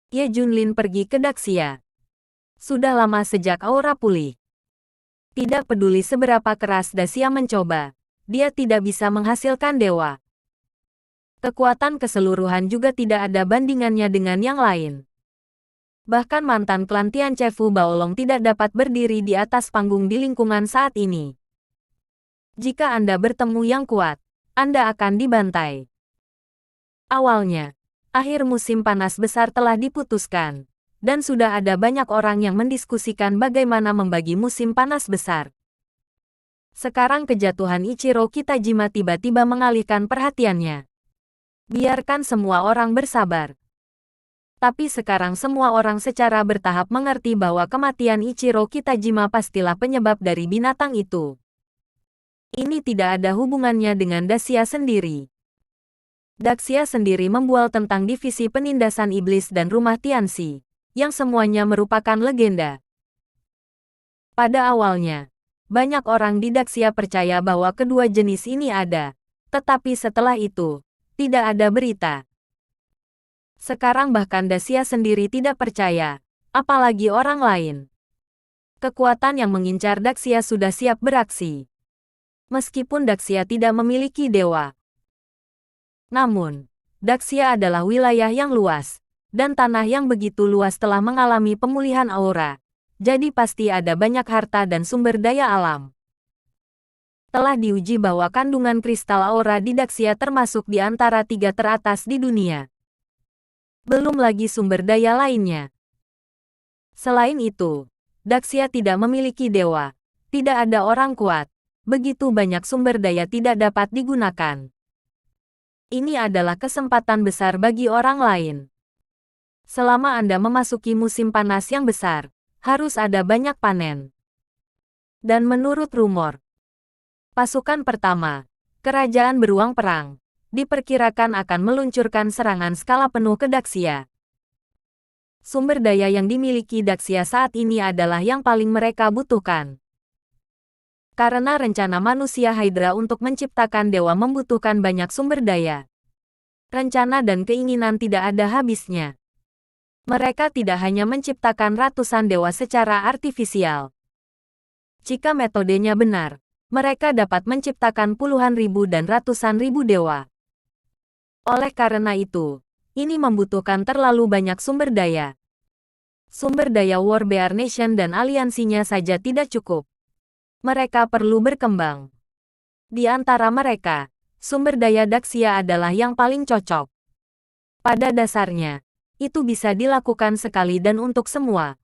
Ye Junlin pergi ke Daxia. Sudah lama sejak aura pulih. Tidak peduli seberapa keras Dacia mencoba, dia tidak bisa menghasilkan dewa. Kekuatan keseluruhan juga tidak ada bandingannya dengan yang lain. Bahkan mantan klan Tianchefu Baolong tidak dapat berdiri di atas panggung di lingkungan saat ini. Jika Anda bertemu yang kuat, Anda akan dibantai. Awalnya, akhir musim panas besar telah diputuskan, dan sudah ada banyak orang yang mendiskusikan bagaimana membagi musim panas besar. Sekarang kejatuhan Ichiro Kitajima tiba-tiba mengalihkan perhatiannya. Biarkan semua orang bersabar. Tapi sekarang semua orang secara bertahap mengerti bahwa kematian Ichiro Kitajima pastilah penyebab dari binatang itu. Ini tidak ada hubungannya dengan Dacia sendiri. Dacia sendiri membual tentang divisi penindasan iblis dan rumah Tianxi, yang semuanya merupakan legenda. Pada awalnya, banyak orang di Dacia percaya bahwa kedua jenis ini ada, tetapi setelah itu, tidak ada berita. Sekarang bahkan Dacia sendiri tidak percaya, apalagi orang lain. Kekuatan yang mengincar Dacia sudah siap beraksi. Meskipun Dacia tidak memiliki dewa. Namun, Dacia adalah wilayah yang luas, dan tanah yang begitu luas telah mengalami pemulihan aura, jadi pasti ada banyak harta dan sumber daya alam. Telah diuji bahwa kandungan kristal aura di Dacia termasuk di antara 3 teratas di dunia. Belum lagi sumber daya lainnya. Selain itu, Dacia tidak memiliki dewa, tidak ada orang kuat, begitu banyak sumber daya tidak dapat digunakan. Ini adalah kesempatan besar bagi orang lain. Selama Anda memasuki musim panas yang besar, harus ada banyak panen. Dan menurut rumor, pasukan pertama, Kerajaan Beruang Perang, diperkirakan akan meluncurkan serangan skala penuh ke Dacia. Sumber daya yang dimiliki Dacia saat ini adalah yang paling mereka butuhkan. Karena rencana manusia Hydra untuk menciptakan dewa membutuhkan banyak sumber daya. Rencana dan keinginan tidak ada habisnya. Mereka tidak hanya menciptakan ratusan dewa secara artifisial. Jika metodenya benar, mereka dapat menciptakan puluhan ribu dan ratusan ribu dewa. Oleh karena itu, ini membutuhkan terlalu banyak sumber daya. Sumber daya Warbear Nation dan aliansinya saja tidak cukup. Mereka perlu berkembang. Di antara mereka, sumber daya Dacia adalah yang paling cocok. Pada dasarnya, itu bisa dilakukan sekali dan untuk semua.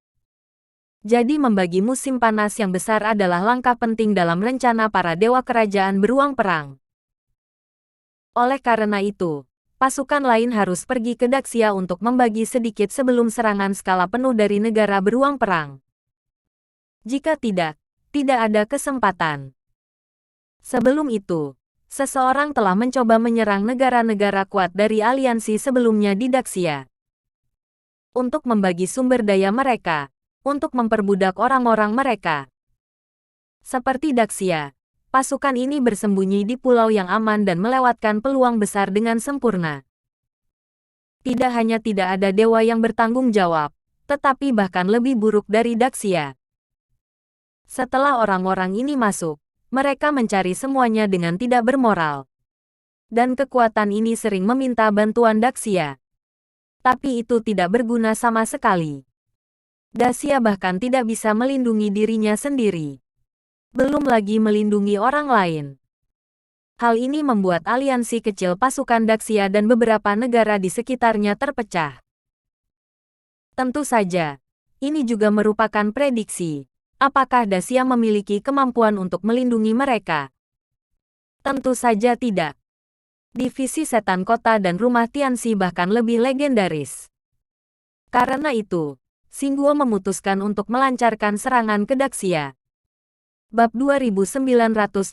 Jadi membagi musim panas yang besar adalah langkah penting dalam rencana para dewa kerajaan beruang perang. Oleh karena itu, pasukan lain harus pergi ke Dacia untuk membagi sedikit sebelum serangan skala penuh dari negara beruang perang. Jika tidak ada kesempatan. Sebelum itu, seseorang telah mencoba menyerang negara-negara kuat dari aliansi sebelumnya di Dacia. Untuk membagi sumber daya mereka, untuk memperbudak orang-orang mereka. Seperti Dacia, pasukan ini bersembunyi di pulau yang aman dan melewatkan peluang besar dengan sempurna. Tidak hanya tidak ada dewa yang bertanggung jawab, tetapi bahkan lebih buruk dari Dacia. Setelah orang-orang ini masuk, mereka mencari semuanya dengan tidak bermoral. Dan kekuatan ini sering meminta bantuan Dacia. Tapi itu tidak berguna sama sekali. Dacia bahkan tidak bisa melindungi dirinya sendiri. Belum lagi melindungi orang lain. Hal ini membuat aliansi kecil pasukan Dacia dan beberapa negara di sekitarnya terpecah. Tentu saja, ini juga merupakan prediksi. Apakah Dacia memiliki kemampuan untuk melindungi mereka? Tentu saja tidak. Divisi Setan Kota dan Rumah Tianxi bahkan lebih legendaris. Karena itu, Xingguo memutuskan untuk melancarkan serangan ke Dacia. Bab 2928,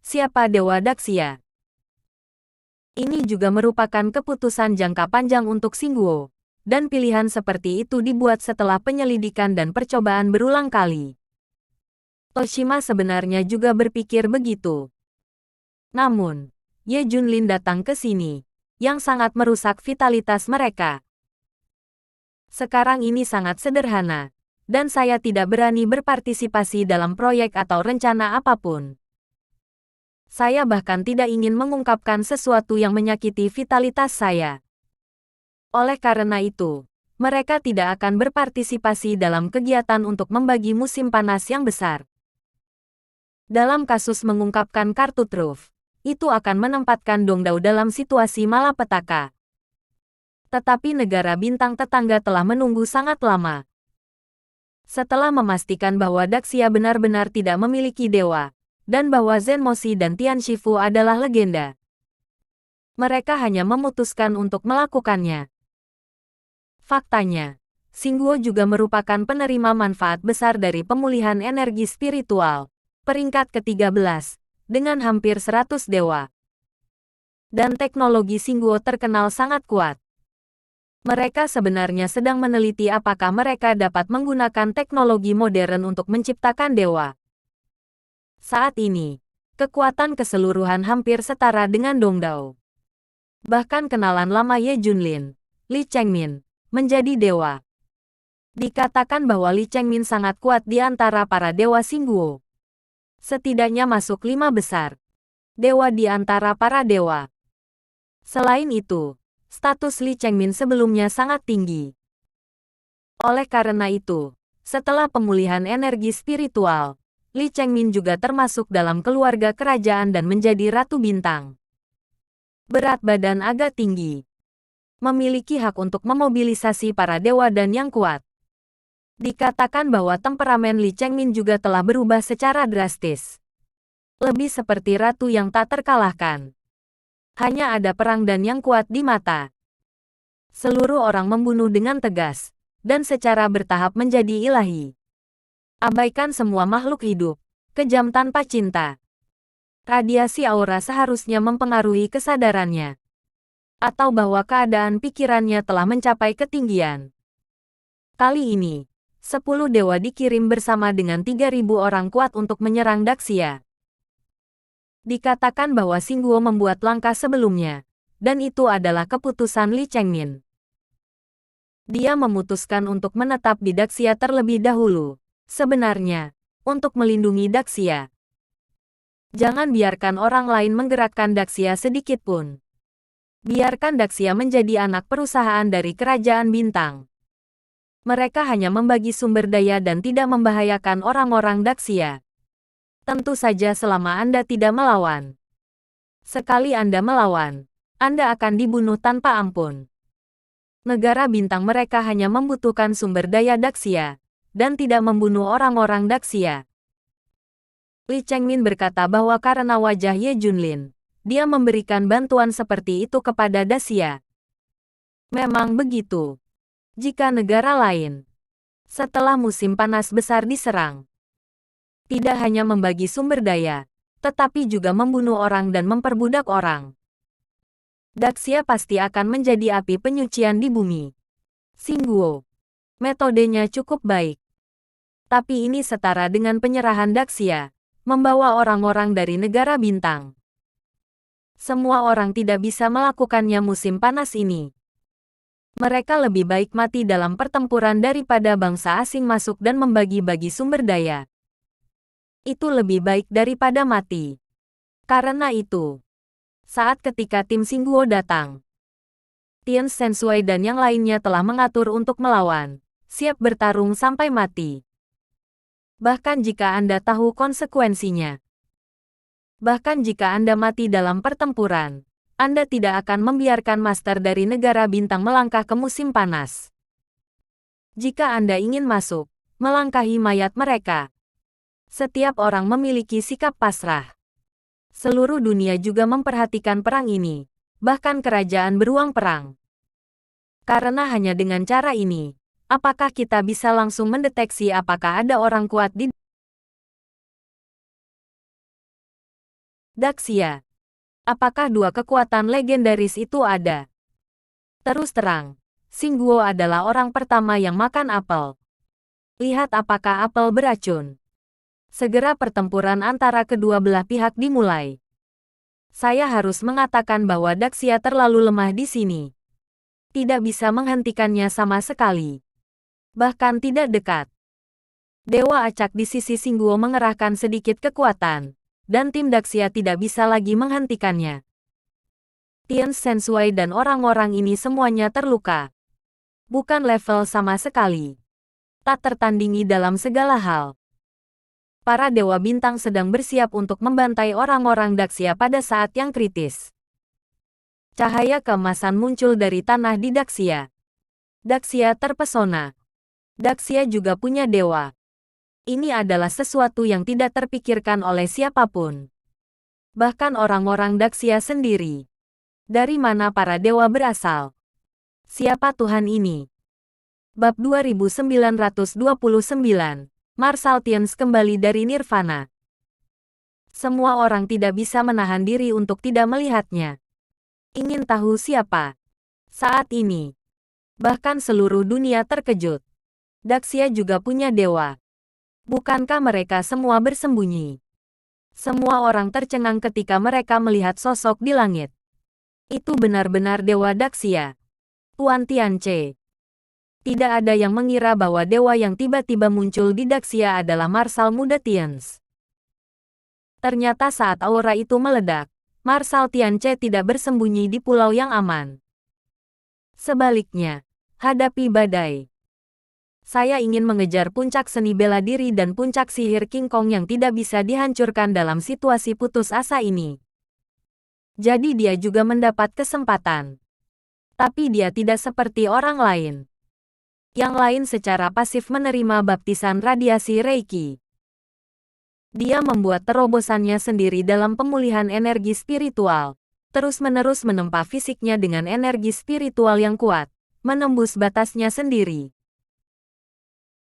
Siapa Dewa Dacia? Ini juga merupakan keputusan jangka panjang untuk Xingguo, dan pilihan seperti itu dibuat setelah penyelidikan dan percobaan berulang kali. Toshima sebenarnya juga berpikir begitu. Namun, Ye Junlin datang ke sini, yang sangat merusak vitalitas mereka. Sekarang ini sangat sederhana, dan saya tidak berani berpartisipasi dalam proyek atau rencana apapun. Saya bahkan tidak ingin mengungkapkan sesuatu yang menyakiti vitalitas saya. Oleh karena itu, mereka tidak akan berpartisipasi dalam kegiatan untuk membagi musim panas yang besar. Dalam kasus mengungkapkan kartu truf, itu akan menempatkan Dongdao dalam situasi malapetaka. Tetapi negara bintang tetangga telah menunggu sangat lama. Setelah memastikan bahwa Daxia benar-benar tidak memiliki dewa, dan bahwa Zenmoshi dan Tian Shifu adalah legenda, mereka hanya memutuskan untuk melakukannya. Faktanya, Xingguo juga merupakan penerima manfaat besar dari pemulihan energi spiritual, peringkat ke-13, dengan hampir 100 dewa. Dan teknologi Xingguo terkenal sangat kuat. Mereka sebenarnya sedang meneliti apakah mereka dapat menggunakan teknologi modern untuk menciptakan dewa. Saat ini, kekuatan keseluruhan hampir setara dengan Dongdao. Bahkan kenalan lama Ye Junlin, Li Chengmin, menjadi dewa. Dikatakan bahwa Li Chengmin sangat kuat di antara para dewa Xingguo. Setidaknya masuk 5 besar dewa di antara para dewa. Selain itu, status Li Chengmin sebelumnya sangat tinggi. Oleh karena itu, setelah pemulihan energi spiritual, Li Chengmin juga termasuk dalam keluarga kerajaan dan menjadi Ratu Bintang. Berat badan agak tinggi. Memiliki hak untuk memobilisasi para dewa dan yang kuat. Dikatakan bahwa temperamen Li Chengmin juga telah berubah secara drastis. Lebih seperti ratu yang tak terkalahkan. Hanya ada perang dan yang kuat di mata. Seluruh orang membunuh dengan tegas, dan secara bertahap menjadi ilahi. Abaikan semua makhluk hidup, kejam tanpa cinta. Radiasi aura seharusnya mempengaruhi kesadarannya. Atau bahwa keadaan pikirannya telah mencapai ketinggian. Kali ini, 10 dewa dikirim bersama dengan 3.000 orang kuat untuk menyerang Daxia. Dikatakan bahwa Xingguo membuat langkah sebelumnya, dan itu adalah keputusan Li Chengmin. Dia memutuskan untuk menetap di Daxia terlebih dahulu, sebenarnya, untuk melindungi Daxia. Jangan biarkan orang lain menggerakkan Daxia sedikit pun. Biarkan Daxia menjadi anak perusahaan dari Kerajaan Bintang. Mereka hanya membagi sumber daya dan tidak membahayakan orang-orang Daxia. Tentu saja selama Anda tidak melawan. Sekali Anda melawan, Anda akan dibunuh tanpa ampun. Negara bintang mereka hanya membutuhkan sumber daya Daxia, dan tidak membunuh orang-orang Daxia. Li Chengmin berkata bahwa karena wajah Ye Junlin, dia memberikan bantuan seperti itu kepada Daxia. Memang begitu. Jika negara lain, setelah musim panas besar diserang, tidak hanya membagi sumber daya, tetapi juga membunuh orang dan memperbudak orang, Daxia pasti akan menjadi api penyucian di bumi. Xingguo, metodenya cukup baik. Tapi ini setara dengan penyerahan Daxia, membawa orang-orang dari negara bintang. Semua orang tidak bisa melakukannya musim panas ini. Mereka lebih baik mati dalam pertempuran daripada bangsa asing masuk dan membagi-bagi sumber daya. Itu lebih baik daripada mati. Karena itu, saat ketika tim Xingguo datang, Tian Sensui dan yang lainnya telah mengatur untuk melawan, siap bertarung sampai mati. Bahkan jika Anda tahu konsekuensinya. Bahkan jika Anda mati dalam pertempuran, Anda tidak akan membiarkan master dari negara bintang melangkah ke musim panas. Jika Anda ingin masuk, melangkahi mayat mereka. Setiap orang memiliki sikap pasrah. Seluruh dunia juga memperhatikan perang ini, bahkan kerajaan beruang perang. Karena hanya dengan cara ini, apakah kita bisa langsung mendeteksi apakah ada orang kuat di Daxia? Apakah dua kekuatan legendaris itu ada? Terus terang, Xingguo adalah orang pertama yang makan apel. Lihat apakah apel beracun. Segera pertempuran antara kedua belah pihak dimulai. Saya harus mengatakan bahwa Daxia terlalu lemah di sini. Tidak bisa menghentikannya sama sekali. Bahkan tidak dekat. Dewa Acak di sisi Singguo mengerahkan sedikit kekuatan, dan tim Daxia tidak bisa lagi menghentikannya. Tian Sensui dan orang-orang ini semuanya terluka. Bukan level sama sekali. Tak tertandingi dalam segala hal. Para Dewa Bintang sedang bersiap untuk membantai orang-orang Daxia pada saat yang kritis. Cahaya keemasan muncul dari tanah di Daxia. Daxia terpesona. Daxia juga punya dewa. Ini adalah sesuatu yang tidak terpikirkan oleh siapapun. Bahkan orang-orang Daxia sendiri. Dari mana para dewa berasal? Siapa Tuhan ini? Bab 2929, Marshal Tians kembali dari Nirvana. Semua orang tidak bisa menahan diri untuk tidak melihatnya. Ingin tahu siapa? Saat ini. Bahkan seluruh dunia terkejut. Daxia juga punya dewa. Bukankah mereka semua bersembunyi? Semua orang tercengang ketika mereka melihat sosok di langit. Itu benar-benar dewa Daxia. Tuan Tianche. Tidak ada yang mengira bahwa dewa yang tiba-tiba muncul di Daxia adalah Marshal Muda Tians. Ternyata saat aura itu meledak, Marshal Tianche tidak bersembunyi di pulau yang aman. Sebaliknya, hadapi badai. Saya ingin mengejar puncak seni bela diri dan puncak sihir King Kong yang tidak bisa dihancurkan dalam situasi putus asa ini. Jadi dia juga mendapat kesempatan. Tapi dia tidak seperti orang lain. Yang lain secara pasif menerima baptisan radiasi Reiki. Dia membuat terobosannya sendiri dalam pemulihan energi spiritual. Terus-menerus menempa fisiknya dengan energi spiritual yang kuat. Menembus batasnya sendiri.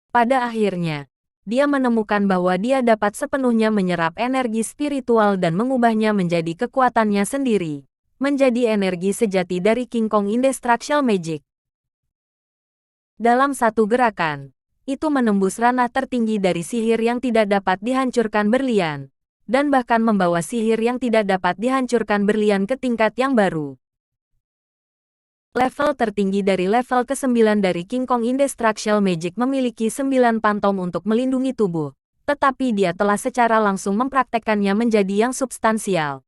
Pada akhirnya, dia menemukan bahwa dia dapat sepenuhnya menyerap energi spiritual dan mengubahnya menjadi kekuatannya sendiri. Menjadi energi sejati dari King Kong Indestructible Magic. Dalam satu gerakan, itu menembus ranah tertinggi dari sihir yang tidak dapat dihancurkan berlian, dan bahkan membawa sihir yang tidak dapat dihancurkan berlian ke tingkat yang baru. Level tertinggi dari level ke-9 dari King Kong Indestructible Magic memiliki 9 pantom untuk melindungi tubuh, tetapi dia telah secara langsung mempraktekkannya menjadi yang substansial.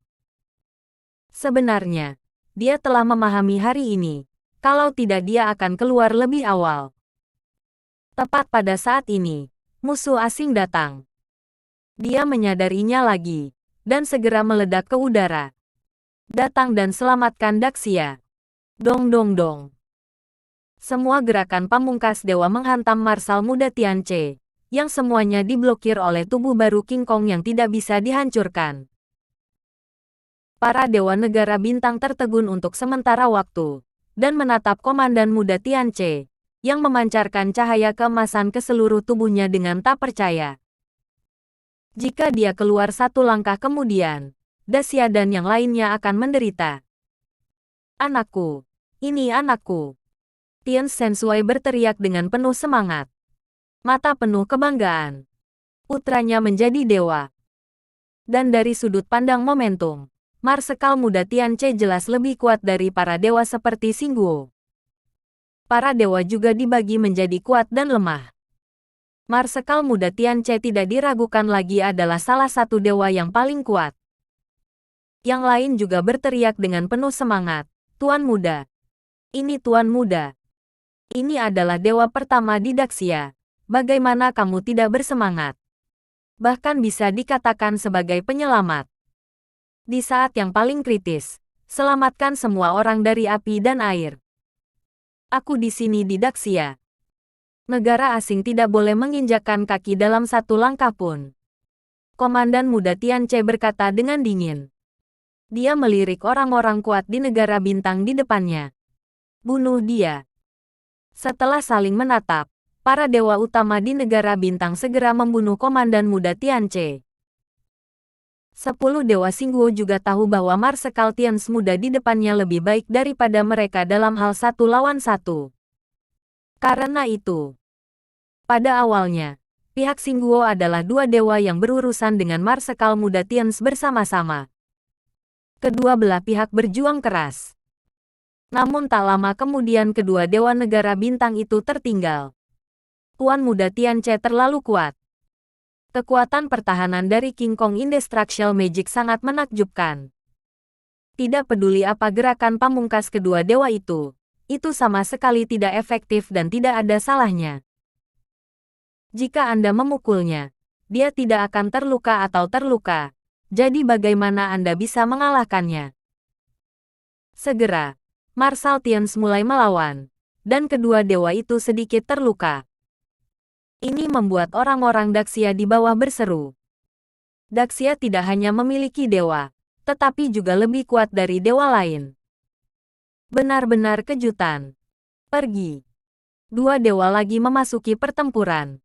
Sebenarnya, dia telah memahami hari ini, kalau tidak dia akan keluar lebih awal. Tepat pada saat ini, musuh asing datang. Dia menyadarinya lagi, dan segera meledak ke udara. Datang dan selamatkan Daxia. Dong dong dong. Semua gerakan pamungkas dewa menghantam Marshal Muda Tianche, yang semuanya diblokir oleh tubuh baru King Kong yang tidak bisa dihancurkan. Para dewa negara bintang tertegun untuk sementara waktu, dan menatap Komandan Muda Tianche, yang memancarkan cahaya keemasan ke seluruh tubuhnya dengan tak percaya. Jika dia keluar satu langkah kemudian, Daxia dan yang lainnya akan menderita. Anakku. Ini anakku. Tian Sensui berteriak dengan penuh semangat. Mata penuh kebanggaan. Putranya menjadi dewa. Dan dari sudut pandang momentum, Marsekal Muda Tianche jelas lebih kuat dari para dewa seperti Singguo. Para dewa juga dibagi menjadi kuat dan lemah. Marsekal Muda Tianche tidak diragukan lagi adalah salah satu dewa yang paling kuat. Yang lain juga berteriak dengan penuh semangat. Tuan Muda. Ini Tuan Muda. Ini adalah dewa pertama di Daxia. Bagaimana kamu tidak bersemangat? Bahkan bisa dikatakan sebagai penyelamat. Di saat yang paling kritis, selamatkan semua orang dari api dan air. Aku di sini di Daxia. Negara asing tidak boleh menginjakkan kaki dalam satu langkah pun. Komandan Muda Tianche berkata dengan dingin. Dia melirik orang-orang kuat di negara bintang di depannya. Bunuh dia. Setelah saling menatap, para dewa utama di negara bintang segera membunuh Komandan Muda Tianche. 10 dewa Singguo juga tahu bahwa Marsekal Tians Muda di depannya lebih baik daripada mereka dalam hal 1 lawan 1. Karena itu, pada awalnya, pihak Singguo adalah 2 dewa yang berurusan dengan Marsekal Muda Tians bersama-sama. Kedua belah pihak berjuang keras. Namun tak lama kemudian kedua dewa negara bintang itu tertinggal. Tuan muda Tianche terlalu kuat. Kekuatan pertahanan dari King Kong Indestructible Magic sangat menakjubkan. Tidak peduli apa gerakan pamungkas kedua dewa itu sama sekali tidak efektif dan tidak ada salahnya. Jika Anda memukulnya, dia tidak akan terluka atau terluka. Jadi bagaimana Anda bisa mengalahkannya? Segera, Marshal Tians mulai melawan, dan kedua dewa itu sedikit terluka. Ini membuat orang-orang Daxia di bawah berseru. Daxia tidak hanya memiliki dewa, tetapi juga lebih kuat dari dewa lain. Benar-benar kejutan. Pergi. Dua dewa lagi memasuki pertempuran.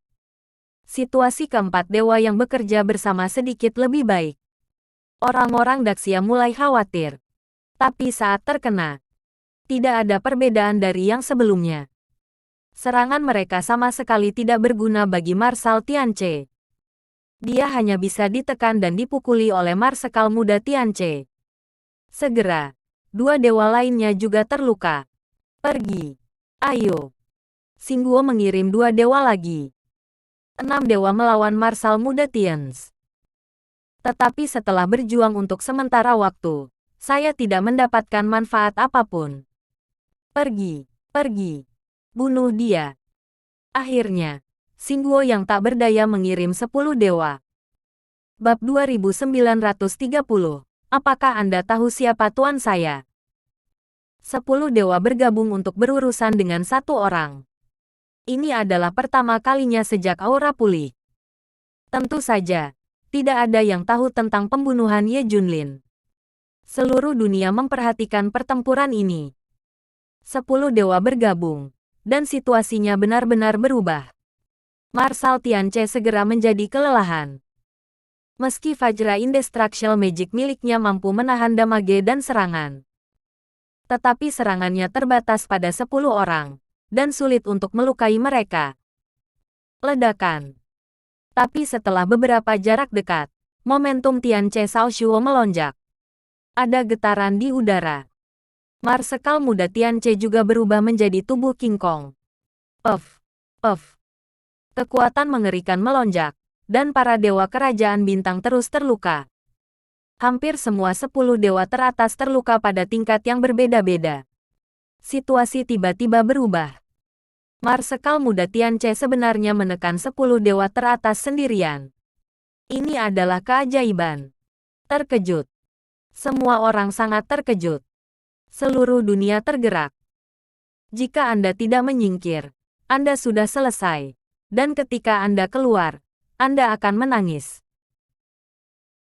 Situasi keempat dewa yang bekerja bersama sedikit lebih baik. Orang-orang Daxia mulai khawatir. Tapi saat terkena, tidak ada perbedaan dari yang sebelumnya. Serangan mereka sama sekali tidak berguna bagi Marshal Tianche. Dia hanya bisa ditekan dan dipukuli oleh Marsekal muda Tianche. Segera, dua dewa lainnya juga terluka. Pergi. Ayo. Xingguo mengirim dua dewa lagi. 6 dewa melawan Marshal muda Tians. Tetapi setelah berjuang untuk sementara waktu, saya tidak mendapatkan manfaat apapun. Pergi. Pergi. Bunuh dia. Akhirnya, Xingguo yang tak berdaya mengirim 10 dewa. Bab 2930. Apakah Anda tahu siapa tuan saya? 10 dewa bergabung untuk berurusan dengan satu orang. Ini adalah pertama kalinya sejak aura pulih. Tentu saja, tidak ada yang tahu tentang pembunuhan Ye Junlin. Seluruh dunia memperhatikan pertempuran ini. 10 dewa bergabung. Dan situasinya benar-benar berubah. Marshal Tianche segera menjadi kelelahan. Meski Vajra Indestructible Magic miliknya mampu menahan damage dan serangan. Tetapi serangannya terbatas pada 10 orang, dan sulit untuk melukai mereka. Ledakan. Tapi setelah beberapa jarak dekat, momentum Tianche Shaoshuo melonjak. Ada getaran di udara. Marsekal muda Tianche juga berubah menjadi tubuh King Kong. Puff, puff. Kekuatan mengerikan melonjak, dan para dewa kerajaan bintang terus terluka. Hampir semua 10 dewa teratas terluka pada tingkat yang berbeda-beda. Situasi tiba-tiba berubah. Marsekal muda Tianche sebenarnya menekan 10 dewa teratas sendirian. Ini adalah keajaiban. Terkejut. Semua orang sangat terkejut. Seluruh dunia tergerak. Jika Anda tidak menyingkir, Anda sudah selesai. Dan ketika Anda keluar, Anda akan menangis.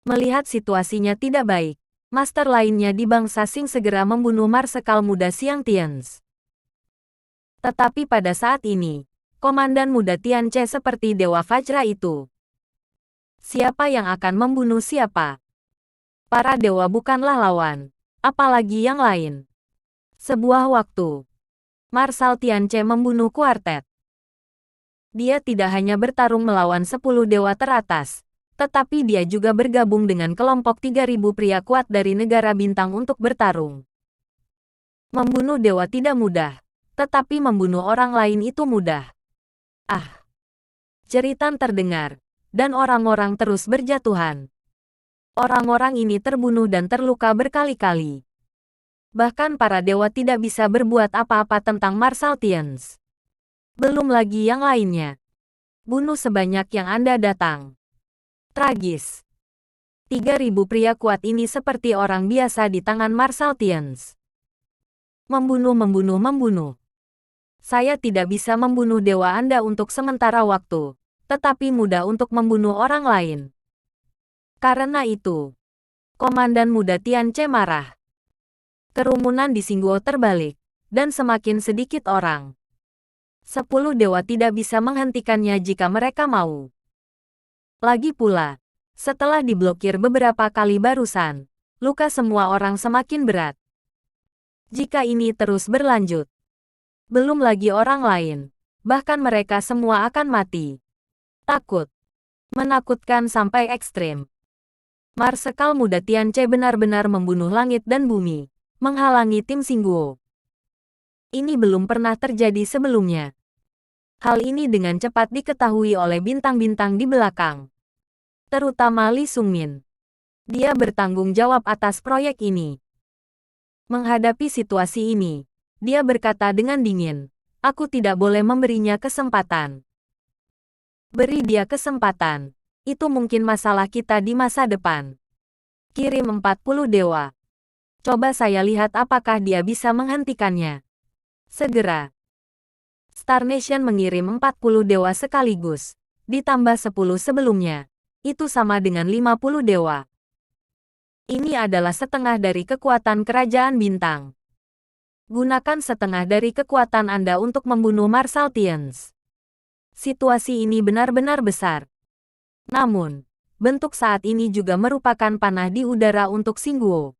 Melihat situasinya tidak baik, master lainnya di bangsa Sing segera membunuh Marsekal muda Xiang Tians. Tetapi pada saat ini, komandan muda Tianche seperti Dewa Vajra itu. Siapa yang akan membunuh siapa? Para dewa bukanlah lawan. Apalagi yang lain. Sebuah waktu, Marshal Tianche membunuh kuartet. Dia tidak hanya bertarung melawan 10 dewa teratas, tetapi dia juga bergabung dengan kelompok 3.000 pria kuat dari negara bintang untuk bertarung. Membunuh dewa tidak mudah, tetapi membunuh orang lain itu mudah. Ah! Jeritan terdengar, dan orang-orang terus berjatuhan. Orang-orang ini terbunuh dan terluka berkali-kali. Bahkan para dewa tidak bisa berbuat apa-apa tentang Marshal Tians. Belum lagi yang lainnya. Bunuh sebanyak yang Anda datang. Tragis. 3.000 pria kuat ini seperti orang biasa di tangan Marshal Tians. Membunuh. Saya tidak bisa membunuh dewa Anda untuk sementara waktu, tetapi mudah untuk membunuh orang lain. Karena itu, komandan muda Tianche marah. Kerumunan di Xingguo terbalik, dan semakin sedikit orang. 10 dewa tidak bisa menghentikannya jika mereka mau. Lagi pula, setelah diblokir beberapa kali barusan, luka semua orang semakin berat. Jika ini terus berlanjut, belum lagi orang lain, bahkan mereka semua akan mati. Takut. Menakutkan sampai ekstrem. Marsekal muda Tianche benar-benar membunuh langit dan bumi, menghalangi tim Xingguo. Ini belum pernah terjadi sebelumnya. Hal ini dengan cepat diketahui oleh bintang-bintang di belakang. Terutama Lee Sungmin. Dia bertanggung jawab atas proyek ini. Menghadapi situasi ini, dia berkata dengan dingin, "Aku tidak boleh memberinya kesempatan. Beri dia kesempatan. Itu mungkin masalah kita di masa depan. Kirim 40 dewa. Coba saya lihat apakah dia bisa menghentikannya." Segera. Star Nation mengirim 40 dewa sekaligus. Ditambah 10 sebelumnya. Itu sama dengan 50 dewa. Ini adalah setengah dari kekuatan kerajaan bintang. Gunakan setengah dari kekuatan Anda untuk membunuh Marsaltians. Situasi ini benar-benar besar. Namun, bentuk saat ini juga merupakan panah di udara untuk Xingguo.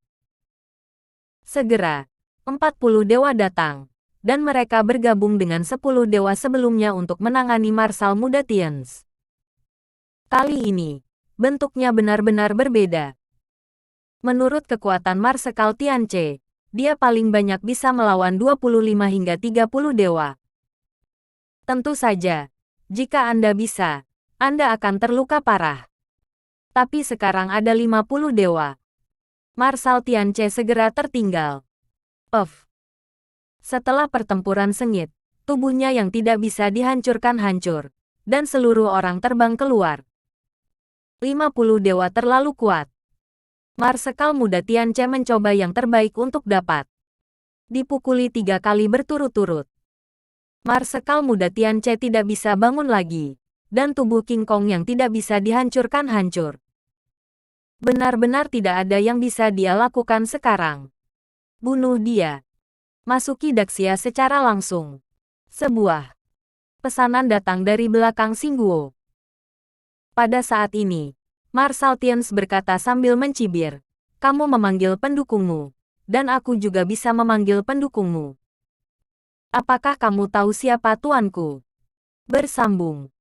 Segera, 40 dewa datang, dan mereka bergabung dengan 10 dewa sebelumnya untuk menangani Marsal Muda Tians. Kali ini, bentuknya benar-benar berbeda. Menurut kekuatan Marsekal Tianche, dia paling banyak bisa melawan 25 hingga 30 dewa. Tentu saja, jika Anda bisa, Anda akan terluka parah. Tapi sekarang ada 50 dewa. Marsal Tianche segera tertinggal. Setelah pertempuran sengit, tubuhnya yang tidak bisa dihancurkan hancur, dan seluruh orang terbang keluar. 50 dewa terlalu kuat. Marsekal Muda Tianche mencoba yang terbaik untuk dapat dipukuli 3 kali berturut-turut. Marsekal Muda Tianche tidak bisa bangun lagi, dan tubuh King Kong yang tidak bisa dihancurkan hancur. Benar-benar tidak ada yang bisa dia lakukan sekarang. Bunuh dia. Masuki Daxia secara langsung. Sebuah pesanan datang dari belakang Xingguo. Pada saat ini, Marsaltians berkata sambil mencibir, "Kamu memanggil pendukungmu, dan aku juga bisa memanggil pendukungmu. Apakah kamu tahu siapa tuanku?" Bersambung.